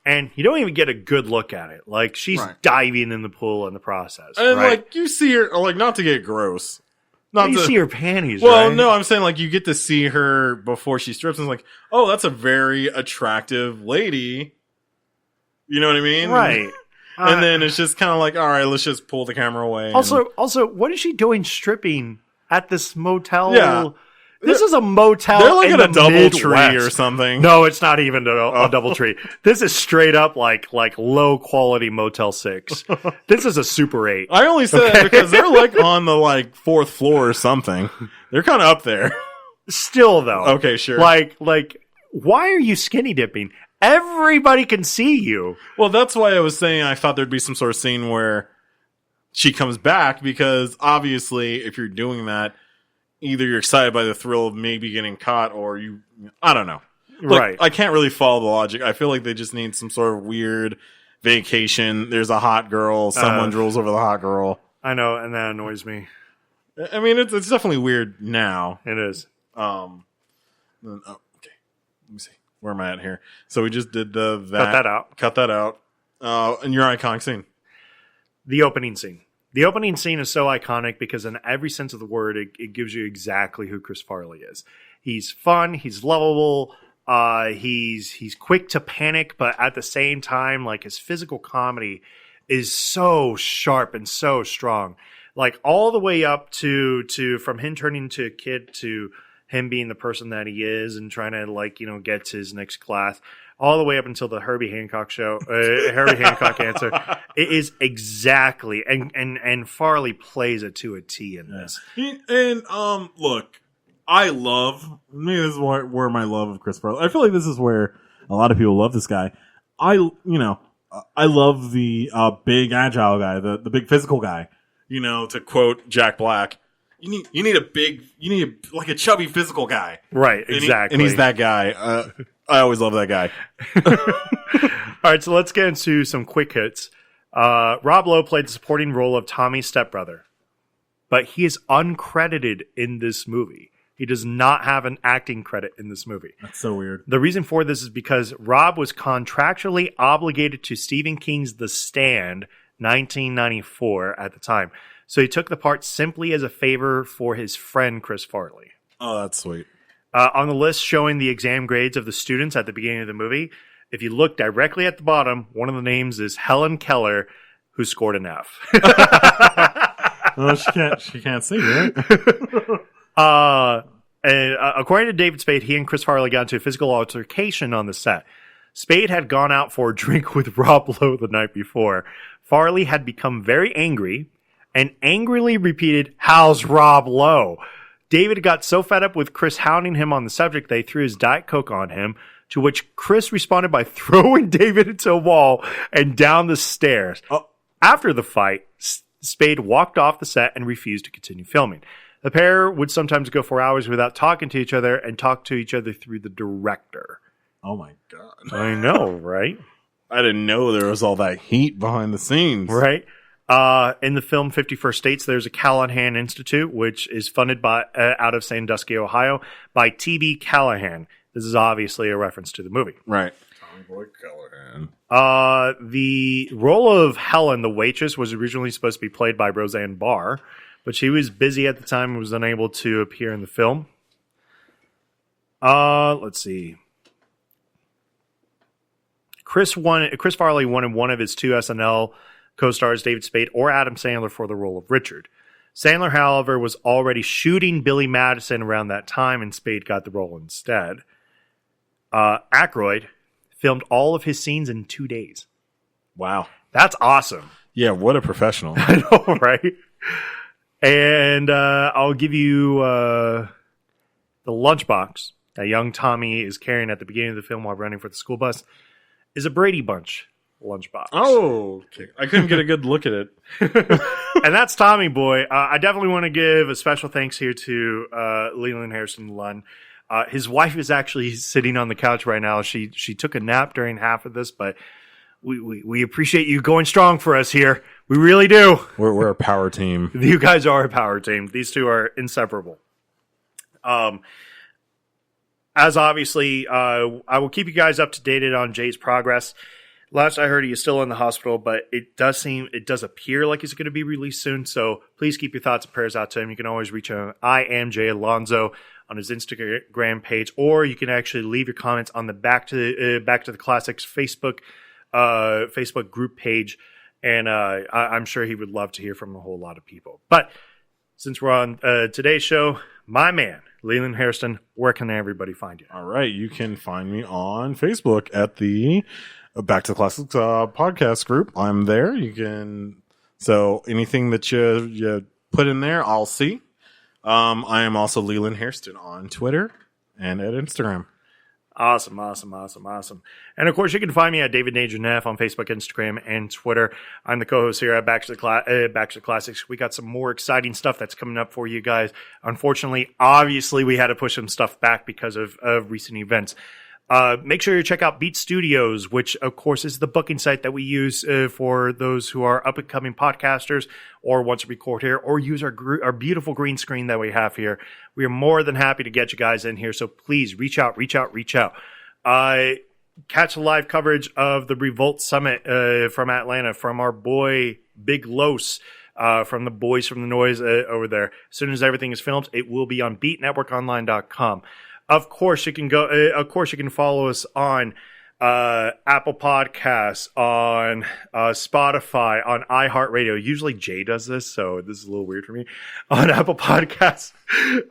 you don't even get a good look at it. Like, she's diving in the pool in the process. And, right? you see her, not to get gross. You see her panties, well, right? No, I'm saying, you get to see her before she strips, and it's like, oh, that's a very attractive lady. You know what I mean? Right. And then it's just kind of like, all right, let's just pull the camera away. Also, what is she doing stripping at this motel? Yeah. This is a motel. They're in at a double Midwest. tree or something. No, it's not even a double tree. This is straight up like low quality Motel 6. This is a Super 8. I only said that because they're on the fourth floor or something. They're kind of up there. Still though. Okay, sure. Why are you skinny dipping? Everybody can see you. Well, that's why I was saying I thought there'd be some sort of scene where she comes back, because obviously if you're doing that either you're excited by the thrill of maybe getting caught, or I don't know. Right. I can't really follow the logic. I feel like they just need some sort of weird vacation. There's a hot girl. Someone drools over the hot girl. I know, and that annoys me. I mean, it's definitely weird now. It is. Okay. Let me see. Where am I at here? So we just did that. Cut that out. And your iconic scene. The opening scene. The opening scene is so iconic because in every sense of the word, it gives you exactly who Chris Farley is. He's fun. He's lovable. He's quick to panic, but at the same time, like, his physical comedy is so sharp and so strong. Like, all the way up to from him turning to a kid to him being the person that he is and trying to, like, you know, get to his next class, all the way up until the Herbie Hancock show, Herbie Hancock answer. It is exactly, and Farley plays it to a T in this. Look, maybe this is where my love of Chris Farley. I feel like this is where a lot of people love this guy. I love the big agile guy, the big physical guy. You know, to quote Jack Black, you need a chubby physical guy. Right, exactly. And he's that guy. I always love that guy. All right, so let's get into some quick hits. Rob Lowe played the supporting role of Tommy's stepbrother, but he is uncredited in this movie. He does not have an acting credit in this movie. That's so weird. The reason for this is because Rob was contractually obligated to Stephen King's The Stand, 1994 at the time. So he took the part simply as a favor for his friend Chris Farley. Oh, that's sweet. On the list showing the exam grades of the students at the beginning of the movie, if you look directly at the bottom, one of the names is Helen Keller, who scored an F. Well, she can't see, right? And according to David Spade, he and Chris Farley got into a physical altercation on the set. Spade had gone out for a drink with Rob Lowe the night before. Farley had become very angry and angrily repeated, "How's Rob Lowe?" David got so fed up with Chris hounding him on the subject, they threw his Diet Coke on him, to which Chris responded by throwing David into a wall and down the stairs. After the fight, Spade walked off the set and refused to continue filming. The pair would sometimes go for hours without talking to each other and talk to each other through the director. Oh my God. I know, right? I didn't know there was all that heat behind the scenes. Right. In the film 51st States, there's a Callahan Institute, which is funded by out of Sandusky, Ohio, by T.B. Callahan. This is obviously a reference to the movie. Right. Tommy Boy Callahan. The role of Helen, the waitress, was originally supposed to be played by Roseanne Barr, but she was busy at the time and was unable to appear in the film. Let's see. Chris Farley wanted one of his two SNL co-stars, David Spade or Adam Sandler, for the role of Richard. Sandler, however, was already shooting Billy Madison around that time, and Spade got the role instead. Aykroyd filmed all of his scenes in 2 days. Wow. That's awesome. Yeah, what a professional. I know, right? And I'll give you the lunchbox that young Tommy is carrying at the beginning of the film while running for the school bus is a Brady Bunch lunchbox. Oh, okay. I couldn't get a good look at it. And that's Tommy Boy. I definitely want to give a special thanks here to Leland Harrison Lunn. His wife is actually sitting on the couch right now. She took a nap during half of this, but we appreciate you going strong for us here. We really do. We're a power team. You guys are a power team. These two are inseparable. As obviously, I will keep you guys up to date on Jay's progress. Last I heard, he is still in the hospital, but it does appear like he's going to be released soon. So please keep your thoughts and prayers out to him. You can always reach him. I am Jay Alonzo on his Instagram page, or you can actually leave your comments on the Back to the Classics Facebook group page, and I'm sure he would love to hear from a whole lot of people. But since we're on today's show, my man, Leland Hairston, where can everybody find you? All right, you can find me on Facebook at the Back to the Classics podcast group. I'm there. You can, so anything that you put in there, I'll see. I am also Leland Hairston on Twitter and at Instagram. Awesome. And of course, you can find me at David Danger Neff on Facebook, Instagram, and Twitter. I'm the co-host here at Back to the Classics. We got some more exciting stuff that's coming up for you guys. Unfortunately, obviously, we had to push some stuff back because of recent events. Make sure you check out Beat Studios, which, of course, is the booking site that we use for those who are up-and-coming podcasters or want to record here or use our beautiful green screen that we have here. We are more than happy to get you guys in here, so please reach out. Catch the live coverage of the Revolt Summit from Atlanta from our boy Big Los. From the boys from the noise over there. As soon as everything is filmed, it will be on beatnetworkonline.com. Of course, you can follow us on Apple Podcasts, on Spotify, on iHeartRadio. Usually Jay does this, so this is a little weird for me. On Apple Podcasts,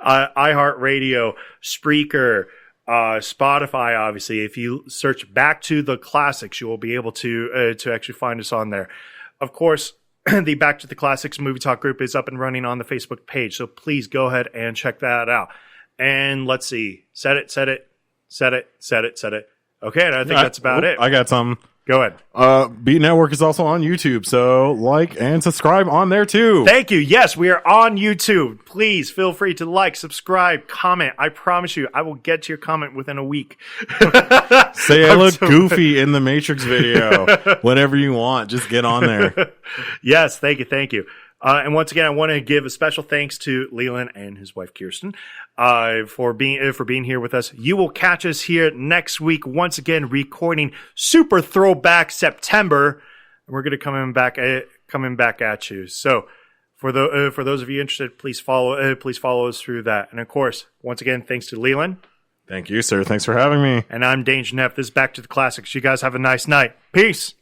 iHeartRadio, Spreaker, Spotify. Obviously, if you search Back to the Classics, you will be able to actually find us on there. Of course, the Back to the Classics Movie Talk group is up and running on the Facebook page, so please go ahead and check that out. And let's see. Set it. Okay, and I think that's about it. I got some. Go ahead. Beat Network is also on YouTube, so like and subscribe on there too. Thank you. Yes, we are on YouTube. Please feel free to like, subscribe, comment. I promise you, I will get to your comment within a week. Say I look goofy in the Matrix video. Whatever you want, just get on there. Yes, thank you. And once again, I want to give a special thanks to Leland and his wife Kirsten for being here with us. You will catch us here next week once again recording Super Throwback September. And we're going to coming back at you. So for those of you interested, please follow us through that. And of course, once again, thanks to Leland. Thank you, sir. Thanks for having me. And I'm Danger Neff. This is Back to the Classics. You guys have a nice night. Peace.